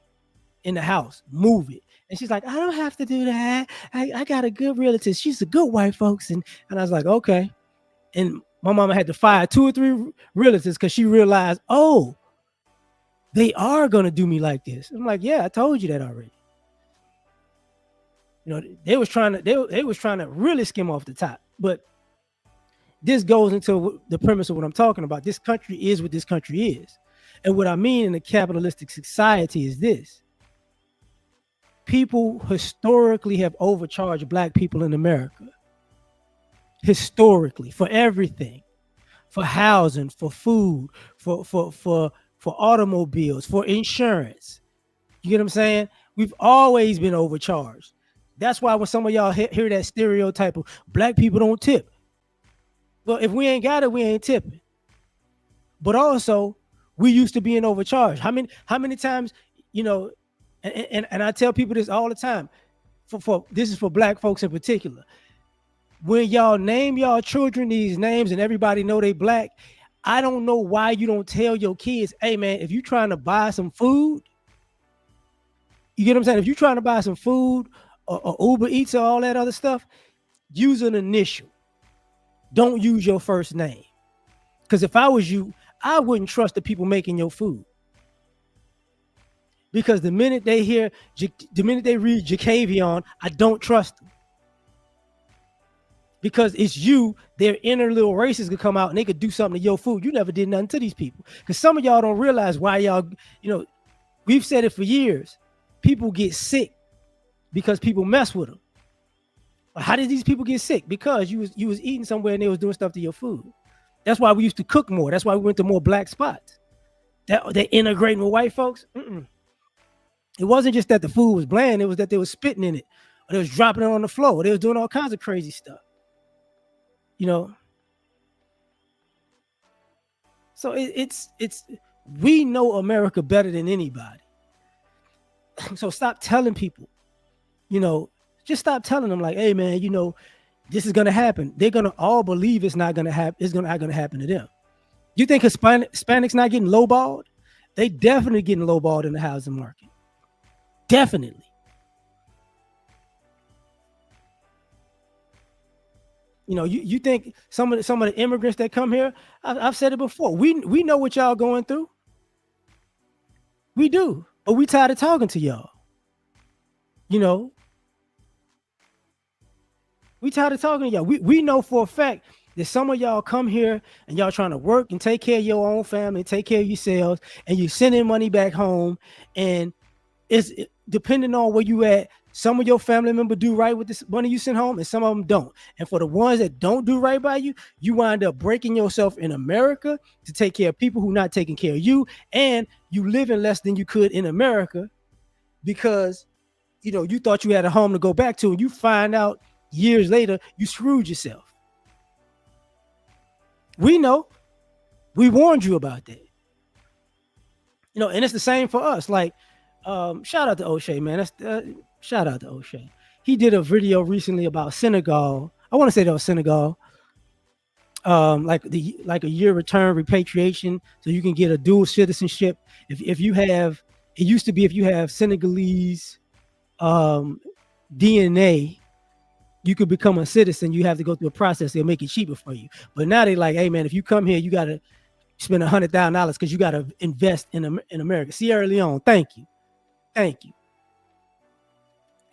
in the house. Move it. And she's like, I don't have to do that. I got a good realtor. She's a good white folks. And I was like, okay. And my mama had to fire 2 or 3 realtors because she realized, oh, they are going to do me like this. I'm like, yeah, I told you that already. They was trying to really skim off the top. But this goes into the premise of what I'm talking about. This country is what this country is. And what I mean in a capitalistic society is this. People historically have overcharged black people in America. Historically, for everything. For housing, for food, for automobiles, for insurance. You get what I'm saying? We've always been overcharged. That's why when some of y'all hear that stereotype of black people don't tip. Well, if we ain't got it, we ain't tipping. But also, we used to being overcharged. How many times, and I tell people this all the time, for this is for black folks in particular. When y'all name y'all children these names and everybody know they black, I don't know why you don't tell your kids, hey man, if you trying to buy some food, you get what I'm saying? If you trying to buy some food or Uber Eats or all that other stuff, use an initial. Don't use your first name. Because if I was you, I wouldn't trust the people making your food. Because the minute they read Jacavion, I don't trust them. Because it's you, their inner little races could come out and they could do something to your food. You never did nothing to these people. Because some of y'all don't realize why y'all, we've said it for years. People get sick because people mess with them. How did these people get sick? Because you was eating somewhere and they was doing stuff to your food. That's why we used to cook more. That's why we went to more black spots. They integrating with white folks. It wasn't just that the food was bland. It was that they was spitting in it. Or they was dropping it on the floor. Or they was doing all kinds of crazy stuff. So it's we know America better than anybody. So stop telling people, just stop telling them like, hey man, this is gonna happen. They're gonna all believe it's not gonna happen. It's not gonna happen to them. You think Hispanics not getting lowballed? They definitely getting lowballed in the housing market. Definitely. You think some of the immigrants that come here, I've said it before. We know what y'all going through. We do, but we tired of talking to y'all. We tired of talking to y'all. We know for a fact that some of y'all come here and y'all trying to work and take care of your own family, take care of yourselves, and you sending money back home. And it's depending on where you at. Some of your family members do right with this money you send home, and some of them don't. And for the ones that don't do right by you, you wind up breaking yourself in America to take care of people who not taking care of you, and you living less than you could in America because you thought you had a home to go back to, and you find out years later you screwed yourself. We know. We warned you about that. And it's the same for us. Like, shout out to O'Shea, man. Shout out to O'Shea. He did a video recently about Senegal. I want to say that was Senegal. Like a year return repatriation, so you can get a dual citizenship. If you have, it used to be if you have Senegalese DNA, you could become a citizen. You have to go through a process. They'll make it cheaper for you. But now they like, hey man, if you come here, you gotta spend $100,000 because you gotta invest in America. Sierra Leone, thank you.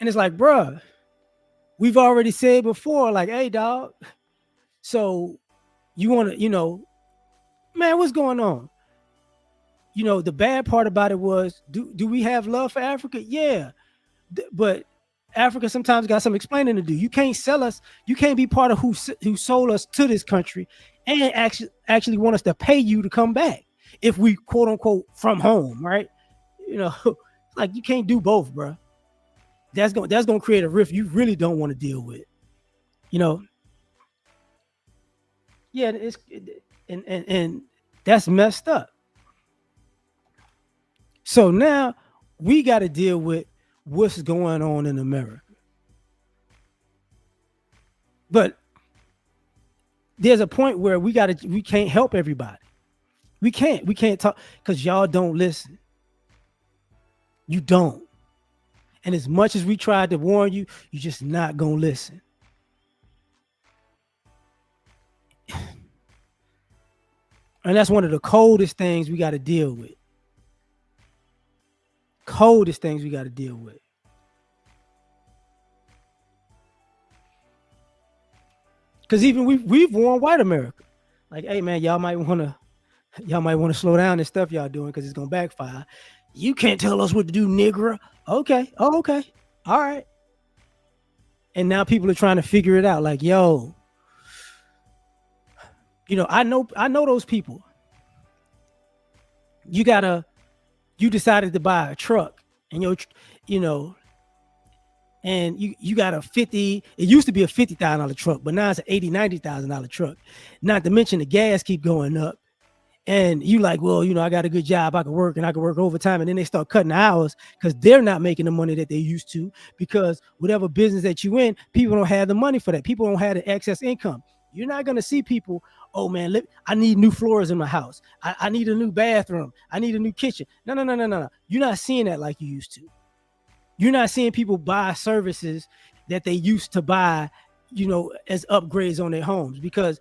And it's like, bruh, we've already said before, like, hey, dog, so you want to, man, what's going on? The bad part about it was, do we have love for Africa? Yeah, but Africa sometimes got some explaining to do. You can't sell us. You can't be part of who sold us to this country and actually want us to pay you to come back if we quote unquote from home, right? Like you can't do both, bro. That's gonna create a rift you really don't want to deal with. Yeah, and that's messed up. So now we got to deal with what's going on in America. But there's a point where we can't help everybody. We can't talk because y'all don't listen. You don't. And as much as we tried to warn you, you're just not gonna listen. And that's one of the coldest things we got to deal with. Coldest things we got to deal with. Because even we've warned white America, like, hey man, y'all might want to slow down this stuff y'all doing because it's gonna backfire. You can't tell us what to do, nigger. Okay, okay, all right. And now people are trying to figure it out. Like, yo, I know those people. You decided to buy a truck, and and you got a 50. It used to be a $50,000 truck, but now it's an $80,000-$90,000 truck. Not to mention the gas keep going up, and you like, well, I got a good job, I can work overtime, and then they start cutting hours because they're not making the money that they used to, because whatever business that you in, people don't have the money for that. People don't have the excess income. You're not gonna see people, oh man, I need new floors in my house. I need a new bathroom. I need a new kitchen. No. You're not seeing that like you used to. You're not seeing people buy services that they used to buy, as upgrades on their homes, because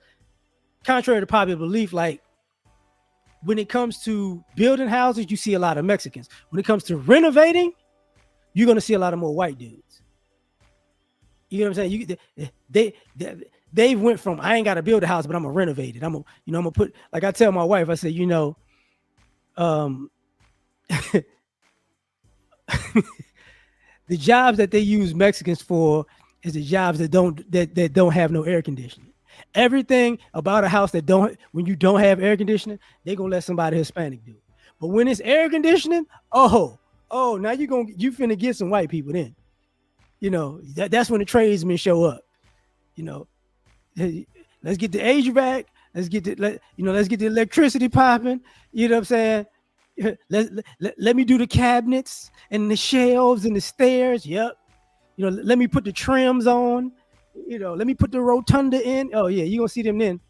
contrary to popular belief, like when it comes to building houses, you see a lot of Mexicans. When it comes to renovating, you're going to see a lot of more white dudes. You know what I'm saying? They went from, I ain't got to build a house, but I'm gonna renovate it. I'm gonna put, like I tell my wife, I say, the jobs that they use Mexicans for is the jobs that don't have no air conditioning. Everything about a house when you don't have air conditioning, they're gonna let somebody Hispanic do it. But when it's air conditioning, now you finna get some white people then. That's when the tradesmen show up. Let's get the HVAC. Let's get the electricity popping. You know what I'm saying? Let me do the cabinets and the shelves and the stairs. Yep. Let me put the trims on. Let me put the rotunda in. Oh yeah, you're gonna see them then.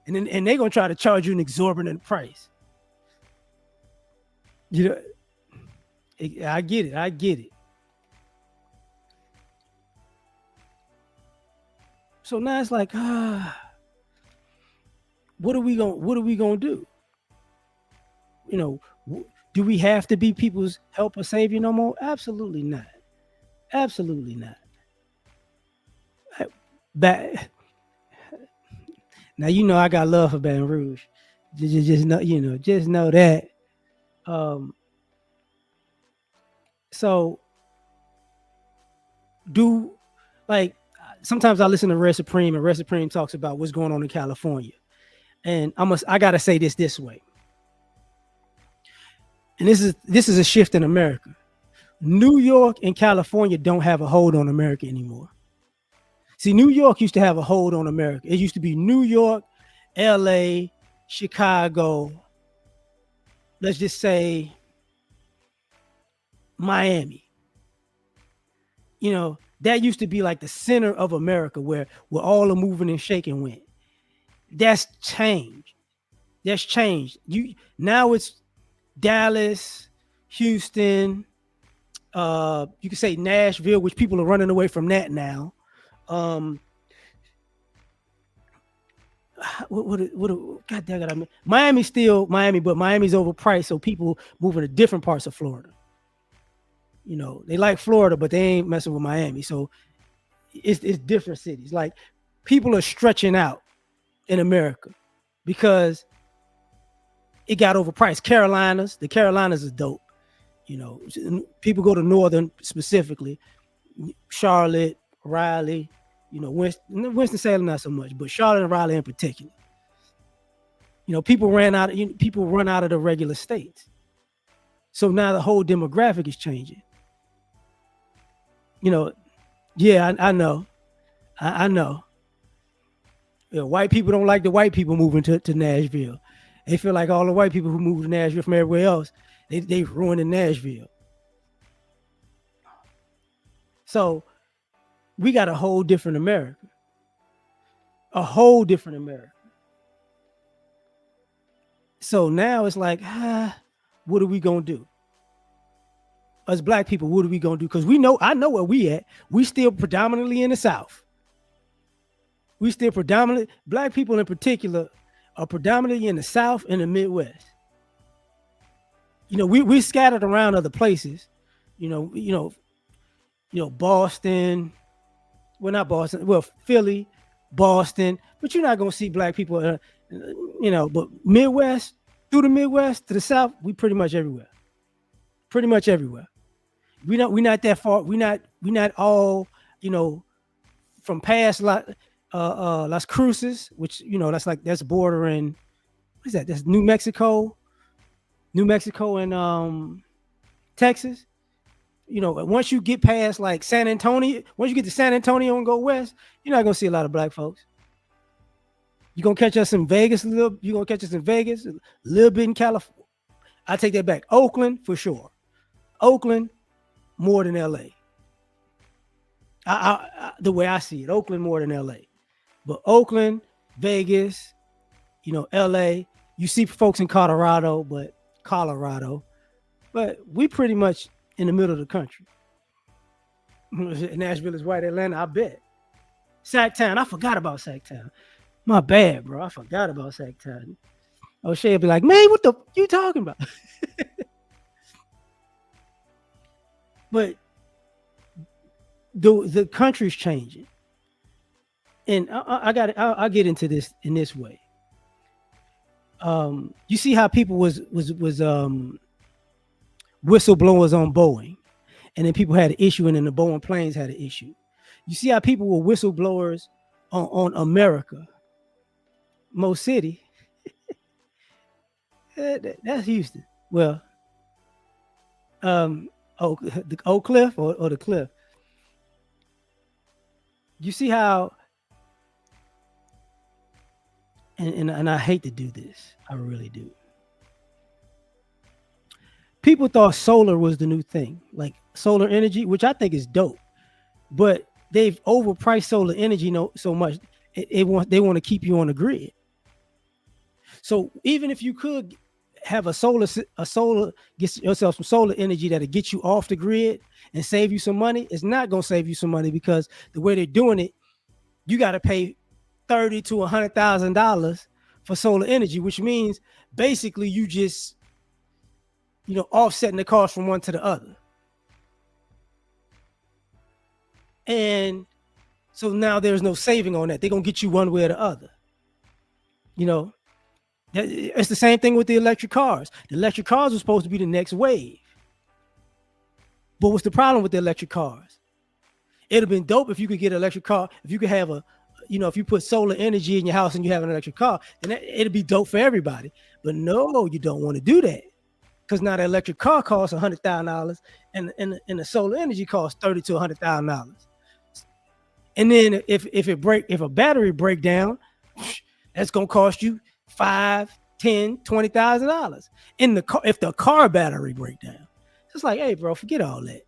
And they're gonna try to charge you an exorbitant price. I get it. So now it's like, what are we gonna do? Do we have to be people's help or savior no more? Absolutely not. Absolutely not. Now I got love for Baton Rouge. Just know that. So sometimes I listen to Red Supreme, and Red Supreme talks about what's going on in California. And I gotta say this way. And this is a shift in America. New York and California don't have a hold on America anymore. See, New York used to have a hold on America. It used to be New York, L.A., Chicago, let's just say Miami. That used to be like the center of America where all the moving and shaking went. That's changed. Now it's Dallas, Houston, you can say Nashville, which people are running away from that now. God dang it, Miami's still Miami, but Miami's overpriced, so people moving to different parts of Florida. You know, they like Florida, but they ain't messing with Miami. So it's different cities. Like people are stretching out in America because it got overpriced. The Carolinas is dope. You know, people go to Northern specifically, Charlotte, Raleigh. You know, Winston Salem not so much, but Charlotte and Raleigh in particular. You know, people people run out of the regular states. So now the whole demographic is changing. You know, yeah, I know. I know. You know, white people don't like the white people moving to Nashville. They feel like all the white people who moved to Nashville from everywhere else, they ruining Nashville. So we got a whole different America. A whole different America. So now it's like, what are we gonna do? As black people, what are we gonna do? Because I know where we at. We still predominantly in the South. We still black people in particular are predominantly in the South and the Midwest. You know, we scattered around other places. You know, Boston. Well, not Boston. Well, Philly, Boston. But you're not gonna see black people. You know, but Midwest, through the Midwest to the South, we pretty much everywhere. Pretty much everywhere. We not that far. We not all, you know, from past Las Cruces, which, you know, that's bordering, what is that? That's New Mexico and Texas. You know, once you get past like San Antonio, once you get to San Antonio and go west, you're not gonna see a lot of black folks. You're gonna catch us in Vegas you're gonna catch us in Vegas, a little bit in California. I take that back. Oakland for sure. Oakland more than LA. The way I see it, Oakland more than LA. But Oakland, Vegas, you know, LA, you see folks in Colorado, but we pretty much in the middle of the country. Nashville is white, Atlanta, I bet. Sacktown, I forgot about Sacktown. My bad, bro. I forgot about Sacktown. O'Shea be like, man, what the you talking about? But the country's changing. And I'll get into this in this way. You see how people was whistleblowers on Boeing, and then people had an issue, and then the Boeing planes had an issue. You see how people were whistleblowers on America, Mo City. That's Houston. Well, the Oak Cliff or the Cliff. You see how, and I hate to do this, I really do. People thought solar was the new thing, like solar energy, which I think is dope, but they've overpriced solar energy so much. They want to keep you on the grid. So even if you could have a solar, get yourself some solar energy that'll get you off the grid and save you some money, it's not gonna save you some money, because the way they're doing it, you got to pay $30,000 to $100,000 for solar energy, which means basically you just, you know, offsetting the cost from one to the other. And so now there's no saving on that. They're gonna get you one way or the other. You know, it's the same thing with the electric cars. The electric cars were supposed to be the next wave. But what's the problem with the electric cars? It'd have been dope if you could get an electric car, if you could have if you put solar energy in your house and you have an electric car, then it'd be dope for everybody. But no, you don't want to do that, because now the electric car costs $100,000 and the solar energy costs $30,000 to $100,000. And then if a battery break down, that's gonna cost you $5,000, $10,000, $20,000 in the car. If the car battery break down, it's like, hey, bro, forget all that.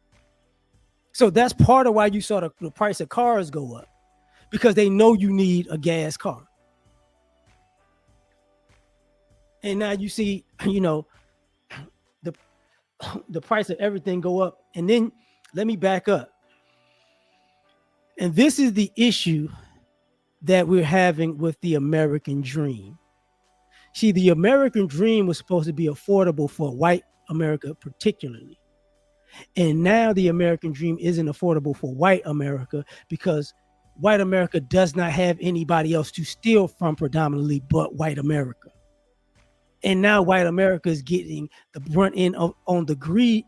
So that's part of why you saw the price of cars go up, because they know you need a gas car. And now you see, you know, the price of everything go up. And then let me back up. And this is the issue that we're having with the American dream. See, the American dream was supposed to be affordable for white America particularly. And now the American dream isn't affordable for white America because white America does not have anybody else to steal from predominantly but white America. And now white America is getting the brunt end of on the greed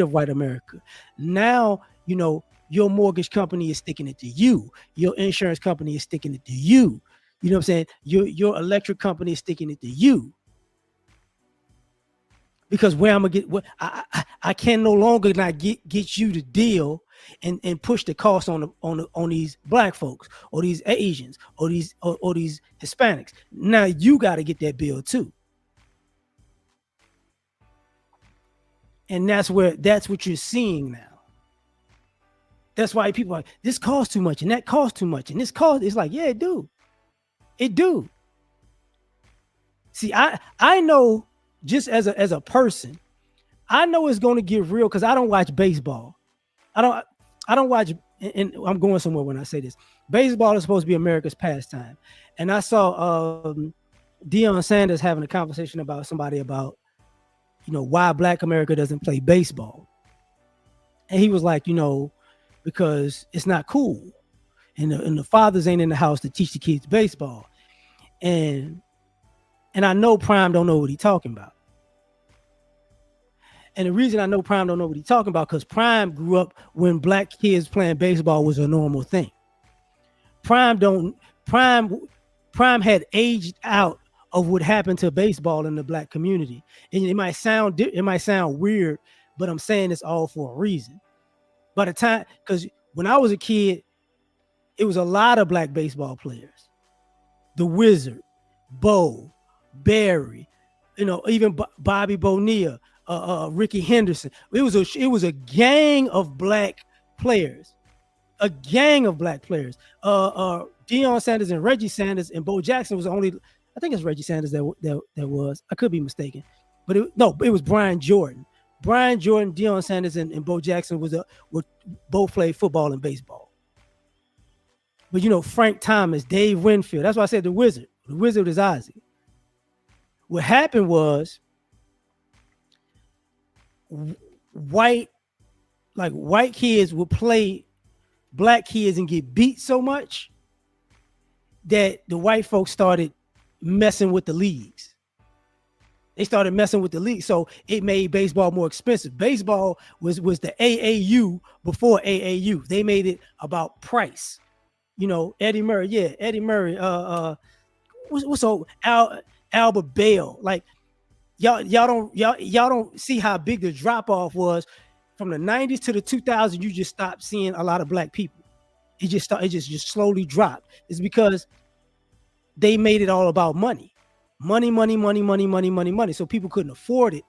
of white America. Now, your mortgage company is sticking it to you. Your insurance company is sticking it to you. You know what I'm saying? Your electric company is sticking it to you. Because where I'm gonna get what I can no longer not get you to deal and push the cost on these black folks or these Asians or these Hispanics. Now you got to get that bill too. And that's what you're seeing now. That's why people are like, this costs too much and that costs too much and this cost. It's like, yeah, it do. It do. See, I know just as a person, I know it's going to get real because I don't watch baseball. I don't watch, and I'm going somewhere when I say this. Baseball is supposed to be America's pastime, and I saw Deion Sanders having a conversation about somebody about why Black America doesn't play baseball, and he was like, because it's not cool, and the fathers ain't in the house to teach the kids baseball, and I know Prime don't know what he's talking about. And the reason I know Prime don't know what he's talking about because Prime grew up when black kids playing baseball was a normal thing. Prime had aged out of what happened to baseball in the black community. And it might sound weird, but I'm saying this all for a reason. By the time, because when I was a kid, it was a lot of black baseball players. The Wizard, Bo, Barry, even Bobby Bonilla, Ricky Henderson. It was a gang of black players, Deion Sanders and Reggie Sanders and Bo Jackson was the only. I think it's Reggie Sanders that was. I could be mistaken, but it was Brian Jordan. Brian Jordan, Deion Sanders, and Bo Jackson were both played football and baseball. But Frank Thomas, Dave Winfield. That's why I said the Wizard. The Wizard is Ozzie. What happened was white kids would play black kids and get beat so much that the white folks started messing with the leagues. They started messing with the league, so it made baseball more expensive. Baseball was the AAU before AAU. They made it about price. Eddie Murray. What's old Albert Bell? Like y'all don't see how big the drop off was from the 90s to the 2000s. You just stopped seeing a lot of black people. It just slowly dropped. It's because they made it all about money. Money. So people couldn't afford it.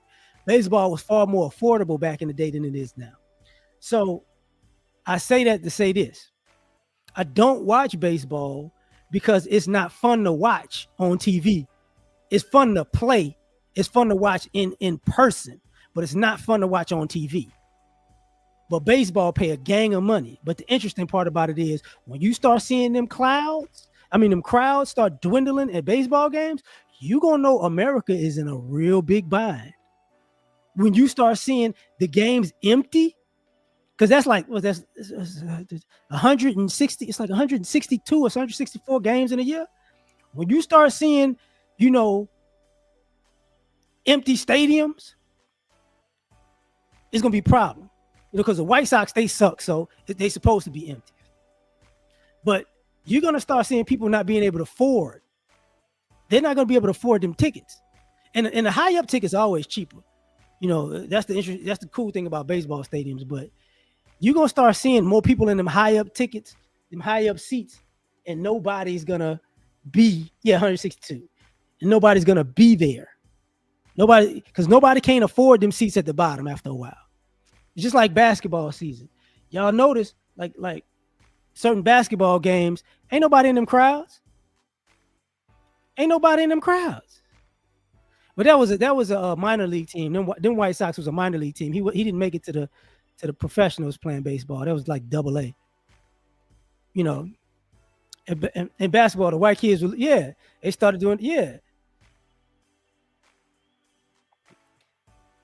Baseball was far more affordable back in the day than it is now. So I say that to say this. I don't watch baseball because it's not fun to watch on TV. It's fun to play. It's fun to watch in person, but it's not fun to watch on TV. But baseball pay a gang of money. But the interesting part about it is when you start seeing them crowds start dwindling at baseball games, you're going to know America is in a real big bind. When you start seeing the games empty, because that's 160, it's like 162 or 164 games in a year. When you start seeing, empty stadiums, it's going to be a problem. Because the White Sox, they suck, so they're supposed to be empty. But you're going to start seeing people not being able to afford. They're not going to be able to afford them tickets. And the high-up tickets are always cheaper. That's the cool thing about baseball stadiums. But you're going to start seeing more people in them high-up tickets, them high-up seats, and nobody's going to be, 162. And nobody's going to be there. Because nobody can't afford them seats at the bottom after a while. It's just like basketball season. Y'all notice, like certain basketball games, ain't nobody in them crowds. But that was a minor league team. Them White Sox was a minor league team. He didn't make it to the professionals playing baseball. That was like AA. In basketball, the white kids were, they started doing,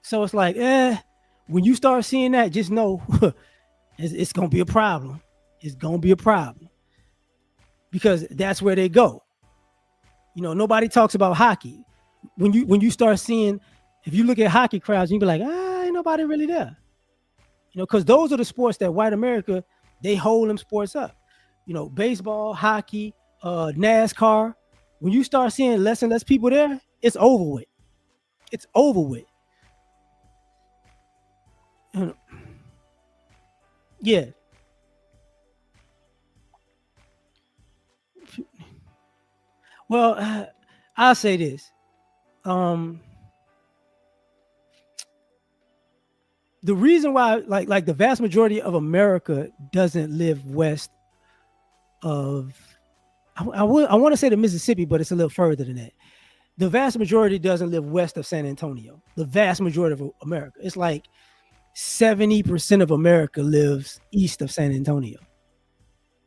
So it's like, when you start seeing that, just know it's gonna be a problem. It's gonna be a problem because that's where they go. Nobody talks about hockey. When you start seeing, if you look at hockey crowds, you be like, ain't nobody really there. Because those are the sports that white America, they hold them sports up. Baseball, hockey, NASCAR. When you start seeing less and less people there, it's over with. It's over with. Yeah. Well, I'll say this. The reason why, like the vast majority of America doesn't live west of, I want to say the Mississippi, but it's a little further than that. The vast majority doesn't live west of San Antonio. The vast majority of America. It's like 70% of America lives east of San Antonio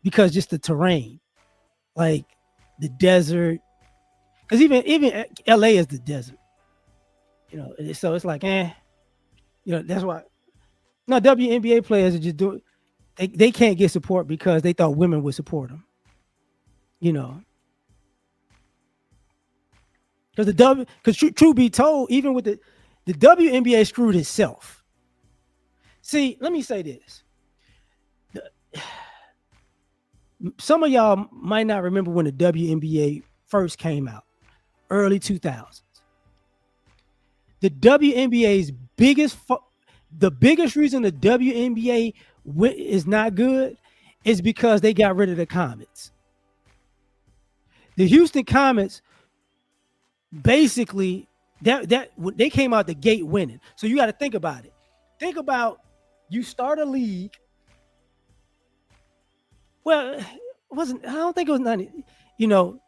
because just the terrain, like the desert. Because even L.A. is the desert. So it's like, that's why. No, WNBA players are just doing. They can't get support because they thought women would support them. Because true be told, even with the WNBA screwed itself. See, let me say this. Some of y'all might not remember when the WNBA first came out, early 2000s. The WNBA's the biggest reason the WNBA is not good is because they got rid of the Comets. The Houston Comets, basically, that they came out the gate winning. So you got to think about it. Think about, you start a league. Well, it wasn't. I don't think it was 90. You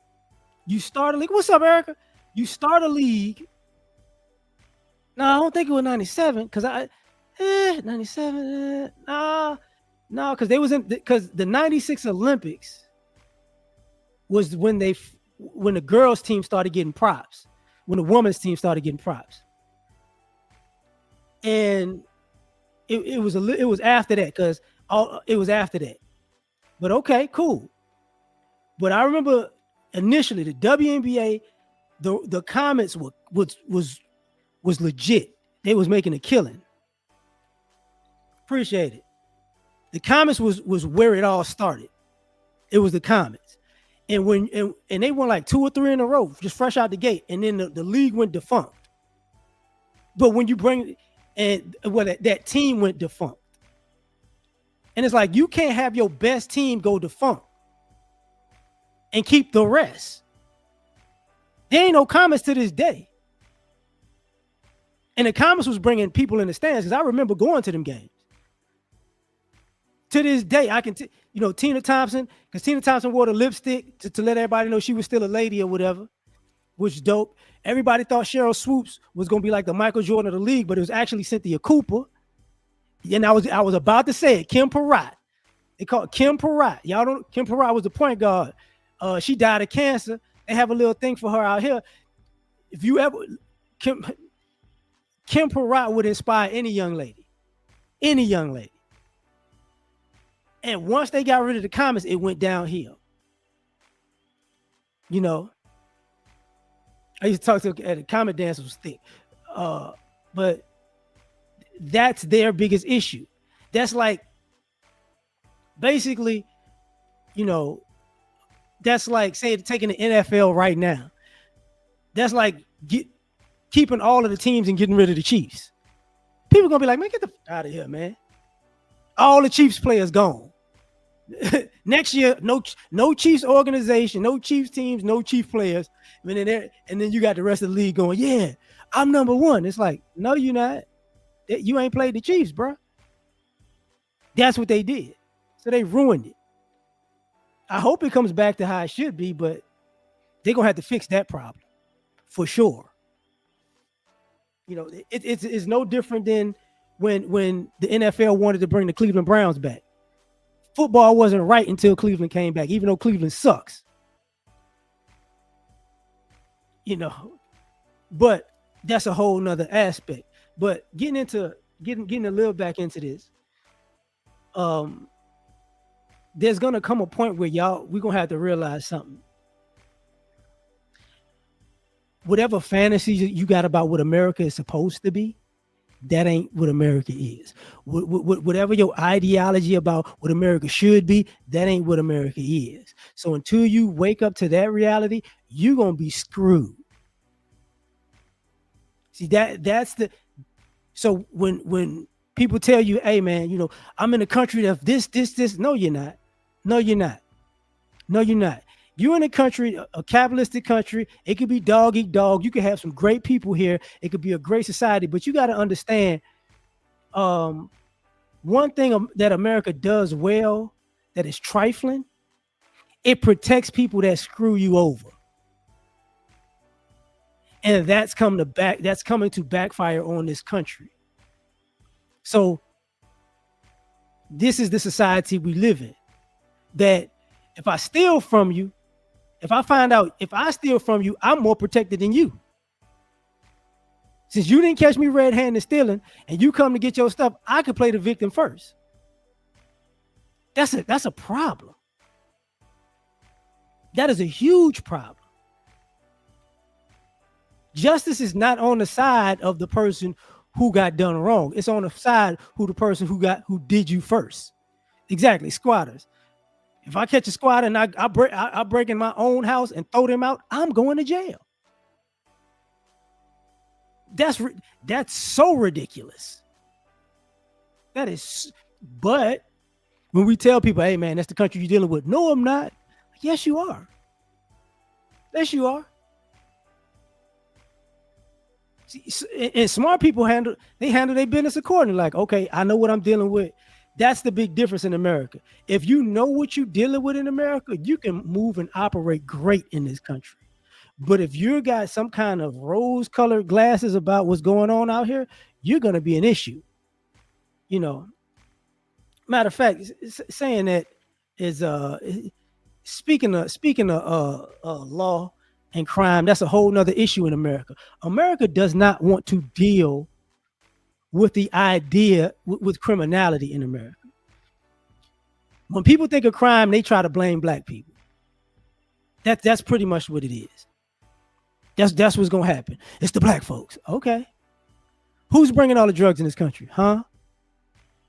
start a league. What's up, Erica? You start a league. No, I don't think it was 97 because 97. No, because they was because the 96 Olympics was when the girls team started getting props, when the women's team started getting props, and it was after that because it was after that. But okay, cool. But I remember initially the WNBA, the Comets was legit. They was making a killing. Appreciate it. The Comets was where it all started. It was the Comets. And and they won like 2 or 3 in a row, just fresh out the gate. And then the league went defunct. But when you that team went defunct. And it's like, you can't have your best team go defunct and keep the rest. There ain't no Comets to this day. And the Comets was bringing people in the stands because I remember going to them games. To this day, I can, Tina Thompson, because Tina Thompson wore the lipstick to let everybody know she was still a lady or whatever, which is dope. Everybody thought Cheryl Swoops was going to be like the Michael Jordan of the league, but it was actually Cynthia Cooper. And I was about to say it, Kim Peratt. They call it Kim Peratt. Kim Peratt was the point guard. She died of cancer. They have a little thing for her out here. If you ever, Kim Peratt would inspire any young lady. Any young lady. And once they got rid of the Comets, it went downhill. I used to talk to the Comet dance was thick. But that's their biggest issue. That's like, basically, that's like, say, taking the NFL right now. That's like keeping all of the teams and getting rid of the Chiefs. People gonna be like, man, get the out of here, man. All the Chiefs players gone. Next year, no Chiefs organization, no Chiefs teams, no Chiefs players. And then you got the rest of the league going, yeah, I'm number one. It's like, no, you're not. You ain't played the Chiefs, bro. That's what they did. So they ruined it. I hope it comes back to how it should be, but they're gonna have to fix that problem for sure. It's no different than when the NFL wanted to bring the Cleveland Browns back. Football wasn't right until Cleveland came back, even though Cleveland sucks. But that's a whole nother aspect. But getting into getting a little back into this. Um, there's gonna come a point where we're gonna have to realize something. Whatever fantasies you got about what America is supposed to be, that ain't what America is. Whatever your ideology about what America should be, that ain't what America is. So until you wake up to that reality, you're gonna be screwed. See that's the so when people tell you, hey man, I'm in a country of this, no, you're not. No, you're not. No, you're not. You're in a country, a capitalistic country. It could be dog eat dog. You could have some great people here. It could be a great society, but you got to understand, one thing that America does well that is trifling, it protects people that screw you over. And that's coming to backfire on this country. So this is the society we live in. That if I steal from you, if I steal from you, I'm more protected than you. Since you didn't catch me red-handed stealing and you come to get your stuff, I could play the victim first. That's a problem. That is a huge problem. Justice is not on the side of the person who got done wrong. It's on the side the person who did you first. Exactly, squatters. If I catch a squatter and I break in my own house and throw them out, I'm going to jail. That's so ridiculous. That is. But when we tell people, hey man, that's the country you're dealing with. No, I'm not. Yes, you are. Yes, you are. And smart people handle their business accordingly. Like, okay, I know what I'm dealing with. That's the big difference in America. If you know what you're dealing with in America, you can move and operate great in this country. But if you got some kind of rose-colored glasses about what's going on out here, you're going to be an issue. Matter of fact, saying that is speaking of law and crime. That's a whole nother issue in America. America does not want to deal with the idea with criminality in America. When people think of crime, they try to blame black people. That's pretty much what it is. That's what's gonna happen. It's the black folks. Okay, who's bringing all the drugs in this country? Huh?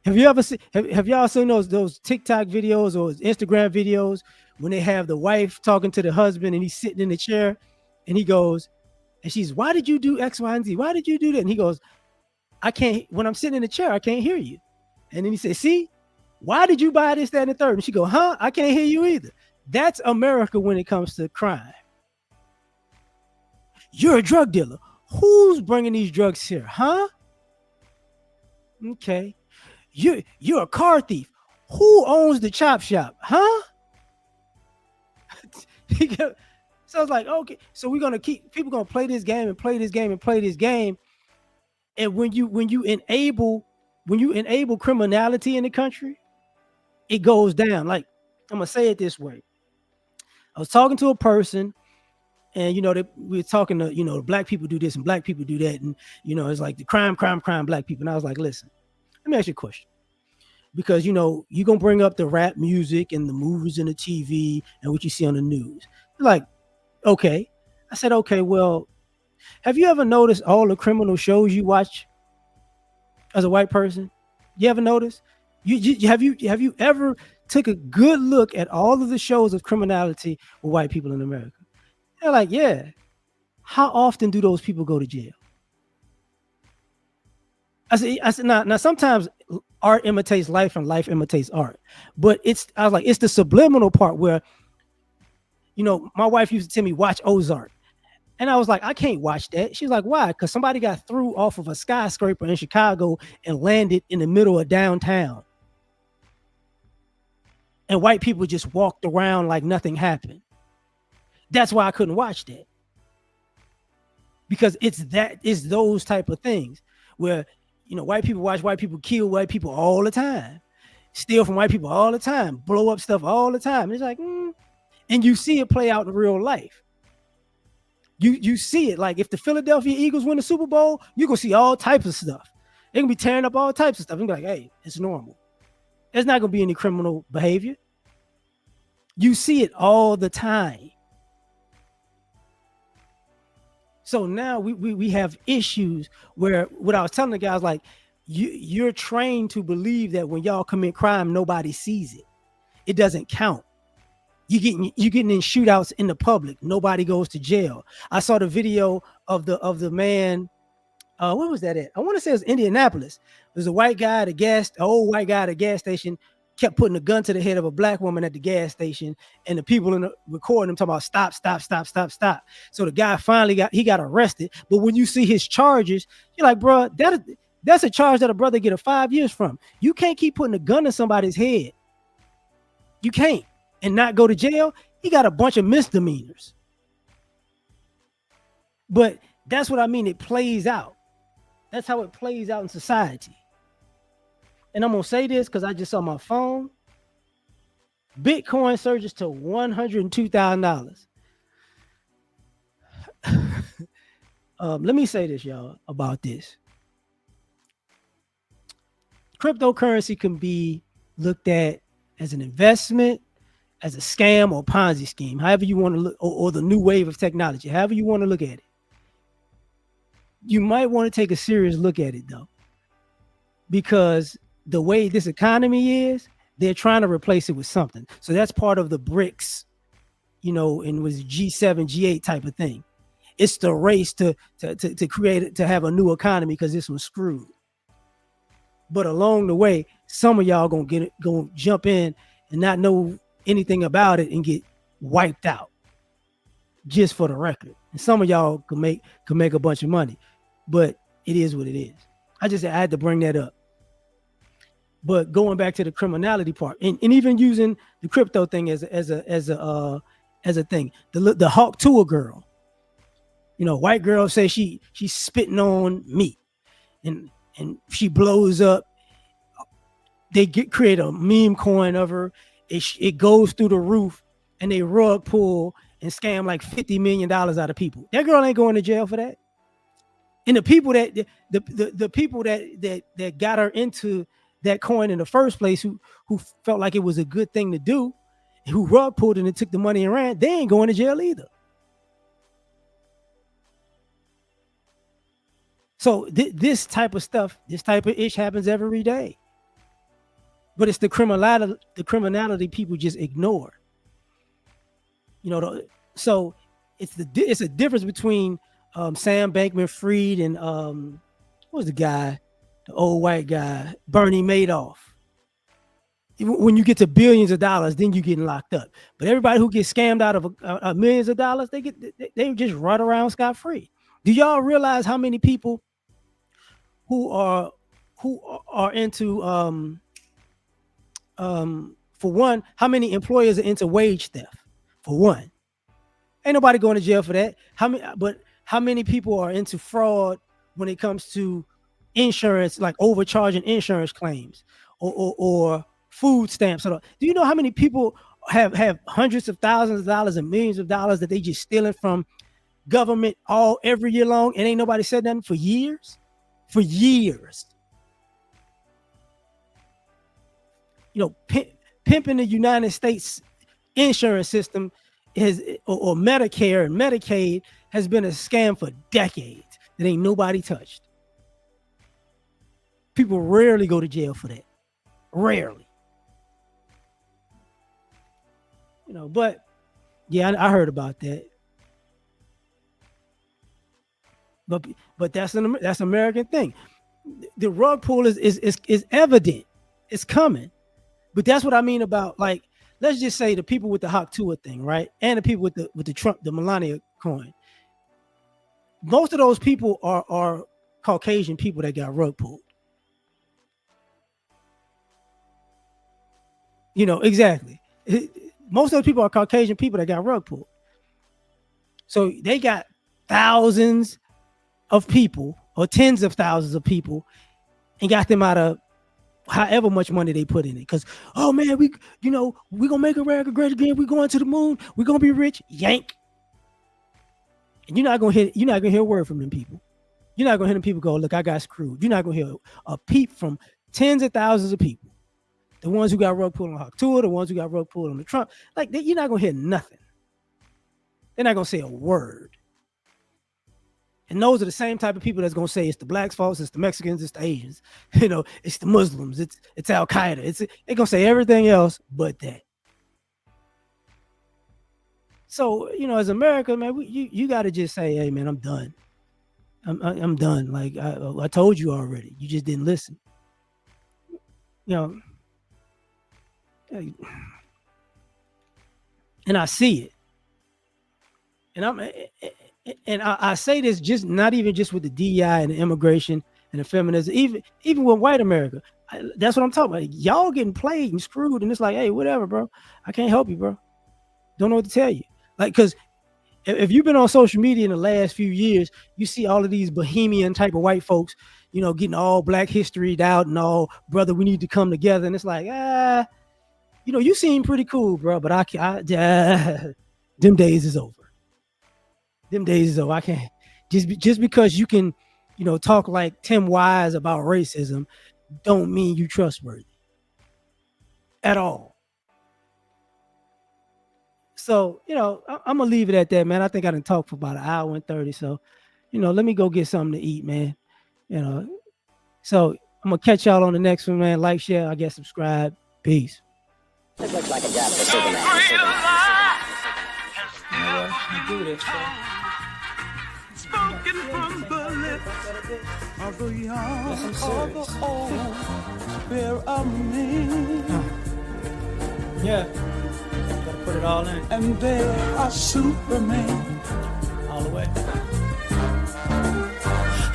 Have you ever seen? Have y'all seen those TikTok videos or Instagram videos when they have the wife talking to the husband and he's sitting in the chair and he goes, and she's, why did you do X, Y, and Z? Why did you do that? And he goes, I can't, when I'm sitting in the chair, I can't hear you. And then he says, see, why did you buy this, that, and the third? And she go, huh? I can't hear you either. That's America when it comes to crime. You're a drug dealer. Who's bringing these drugs here? Huh? Okay. You're a car thief. Who owns the chop shop? Huh? So I was like, okay, so we're gonna keep people gonna play this game and play this game and play this game. And when you enable criminality in the country, it goes down. Like, I'm gonna say it this way. I was talking to a person, and we were talking to black people do this and black people do that, and it's like the crime, black people. And I was like, listen, let me ask you a question, because you're gonna bring up the rap music and the movies and the TV and what you see on the news. Like, okay, I said, okay, well, have you ever noticed all the criminal shows you watch as a white person? You ever notice? Have you ever took a good look at all of the shows of criminality with white people in America? They're like, yeah. How often do those people go to jail? I said, now sometimes art imitates life and life imitates art, but I was like, it's the subliminal part where, my wife used to tell me, watch Ozark. And I was like, I can't watch that. She's like, why? Because somebody got threw off of a skyscraper in Chicago and landed in the middle of downtown. And white people just walked around like nothing happened. That's why I couldn't watch that. Because it's those type of things where, white people watch white people kill white people all the time, steal from white people all the time, blow up stuff all the time. It's like, and you see it play out in real life. You see it. Like, if the Philadelphia Eagles win the Super Bowl, you're gonna see all types of stuff. They can be tearing up all types of stuff and be like, hey, it's normal. There's not going to be any criminal behavior. You see it all the time. So now we have issues where what I was telling the guys, like, you're trained to believe that when y'all commit crime, nobody sees it. It doesn't count. You getting in shootouts in the public. Nobody goes to jail. I saw the video of the man. Where was that at? I want to say it was Indianapolis. There's a white guy at an old white guy at a gas station, kept putting a gun to the head of a black woman at the gas station, and the people in the recording him talking about stop, stop, stop, stop, stop. So the guy finally got arrested. But when you see his charges, you're like, bro, that's a charge that a brother get 5 years from. You can't keep putting a gun to somebody's head. You can't and not go to jail. He got a bunch of misdemeanors. But that's what I mean. It plays out. That's how it plays out in society. And I'm going to say this because I just saw my phone. Bitcoin surges to $102,000. Let me say this, y'all, about this. Cryptocurrency can be looked at as an investment, as a scam or Ponzi scheme, however you want to look, or the new wave of technology, however you want to look at it. You might want to take a serious look at it, though, because the way this economy is, they're trying to replace it with something. So that's part of the BRICS, and was G7, G8 type of thing. It's the race to create it, to have a new economy because this one's screwed. But along the way, some of y'all gonna jump in and not know anything about it and get wiped out. Just for the record, and some of y'all can make a bunch of money, but it is what it is. I had to bring that up. But going back to the criminality part, and even using the crypto thing as a thing, the Hawk Tour girl, white girl says she's spitting on meat, and she blows up. They create a meme coin of her. It goes through the roof, and they rug pull and scam like $50 million out of people. That girl ain't going to jail for that. And the people the people that got her into that coin in the first place, who felt like it was a good thing to do, who rug pulled and took the money and ran, they ain't going to jail either. So this type of stuff, this type of ish happens every day. But it's the criminality people just ignore. So it's a difference between Sam Bankman-Fried and what was the guy, the old white guy, Bernie Madoff. When you get to billions of dollars, then you're getting locked up. But everybody who gets scammed out of millions of dollars, they just run around scot-free. Do y'all realize how many people who are into for one, how many employers are into wage theft? For one, ain't nobody going to jail for that. How many people are into fraud when it comes to insurance, like overcharging insurance claims or food stamps? Do you know how many people have hundreds of thousands of dollars and millions of dollars that they just stealing from government every year long, and ain't nobody said nothing for years? For years. Pimping the United States insurance system or Medicare and Medicaid has been a scam for decades that ain't nobody touched. People rarely go to jail for that. Rarely. But yeah, I heard about that. But that's an American thing. The rug pull is evident. It's coming. But that's what I mean about, like, let's just say the people with the Hawk Tour thing, right? And the people with the Trump, the Melania coin. Most of those people are Caucasian people that got rug pulled. Exactly. Most of those people are Caucasian people that got rug pulled. So they got thousands of people or tens of thousands of people and got them out of however much money they put in it. Because, oh man, we gonna make America great again. We going to the moon. We're gonna be rich. Yank. And you're not gonna hear a word from them people. You're not gonna hear them people go, look, I got screwed. You're not gonna hear a peep from tens of thousands of people. The ones who got rug pulled on Haktua, the ones who got rug pulled on the Trump. Like, you're not gonna hear nothing. They're not gonna say a word. And those are the same type of people that's gonna say it's the blacks' fault, it's the Mexicans, it's the Asians, it's the Muslims, it's Al Qaeda. They're gonna say everything else but that. So, as America, man, you got to just say, hey, man, I'm done. I'm done. Like I told you already. You just didn't listen. And I see it. And I say this just not even just with the DEI and the immigration and the feminism, even with white America. That's what I'm talking about. Y'all getting played and screwed, and it's like, hey, whatever, bro. I can't help you, bro. Don't know what to tell you. Like, because if you've been on social media in the last few years, you see all of these bohemian type of white folks, getting all Black history out and all, brother, we need to come together. And it's like, you seem pretty cool, bro, but them days is over. Them days is over. I can't just because you can, talk like Tim Wise about racism, don't mean you trustworthy at all. So, I'm gonna leave it at that, man. I think I done talked for about an hour and 30. So, let me go get something to eat, man. So I'm gonna catch y'all on the next one, man. Like, share, I guess, subscribe. Peace. It looks like a job for Superman. Do this, Spoken from the lips of the young or the old, bear of me. Yeah. Gotta put it all in. And they are Superman. All the way.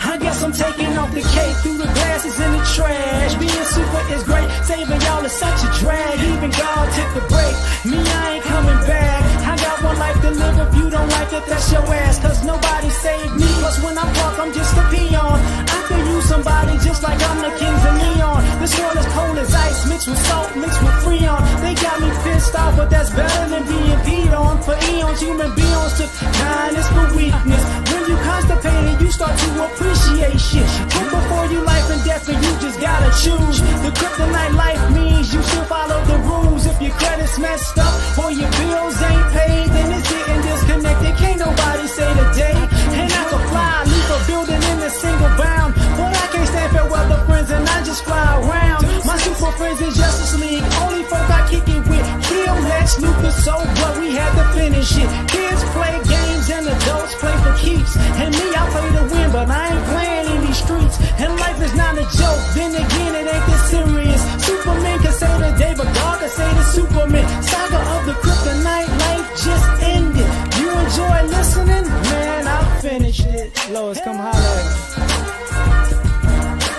I guess I'm taking off the cake through the glasses in the trash. Being super is great, saving y'all is such a drag. Even God took a break, me I ain't coming back. I got one life to live, if you don't like it, that's your ass. Cause nobody saved me, plus when I walk I'm just a peon. I could use somebody just like I'm the kings of neon. This world is cold as ice, mixed with salt, mixed with freon. They got me pissed off, but that's better than being peed on. For eons, human beings took kindness for weakness. When you constipated, you start to appreciate shit. Put before you life and death, and you just gotta choose. The kryptonite life means you should follow the rules. If your credit's messed up or your bills ain't paid, then it's getting disconnected. Can't nobody say the day. And I can fly, leave a building in a single bound, but I can't stand fair weather friends, and I just fly around. My super friends is Justice League. Only folk I kick it with. Kill Lex Luthor, so what? We had to finish it. Kids play games and adults play for keeps. And me, I play to win, but I ain't playing in these streets. And life is not a joke. Then again, it ain't this serious. Superman can say the day, but God can say the Superman. Saga of the kryptonite, life just ended. You enjoy listening? Man, I'll finish it. Lois, come holler at me.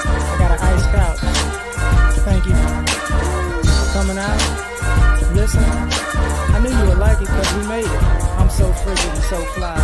I got an ice couch. Thank you for coming out. Listen, I knew you would like it because we made it. I'm so frigid and so fly.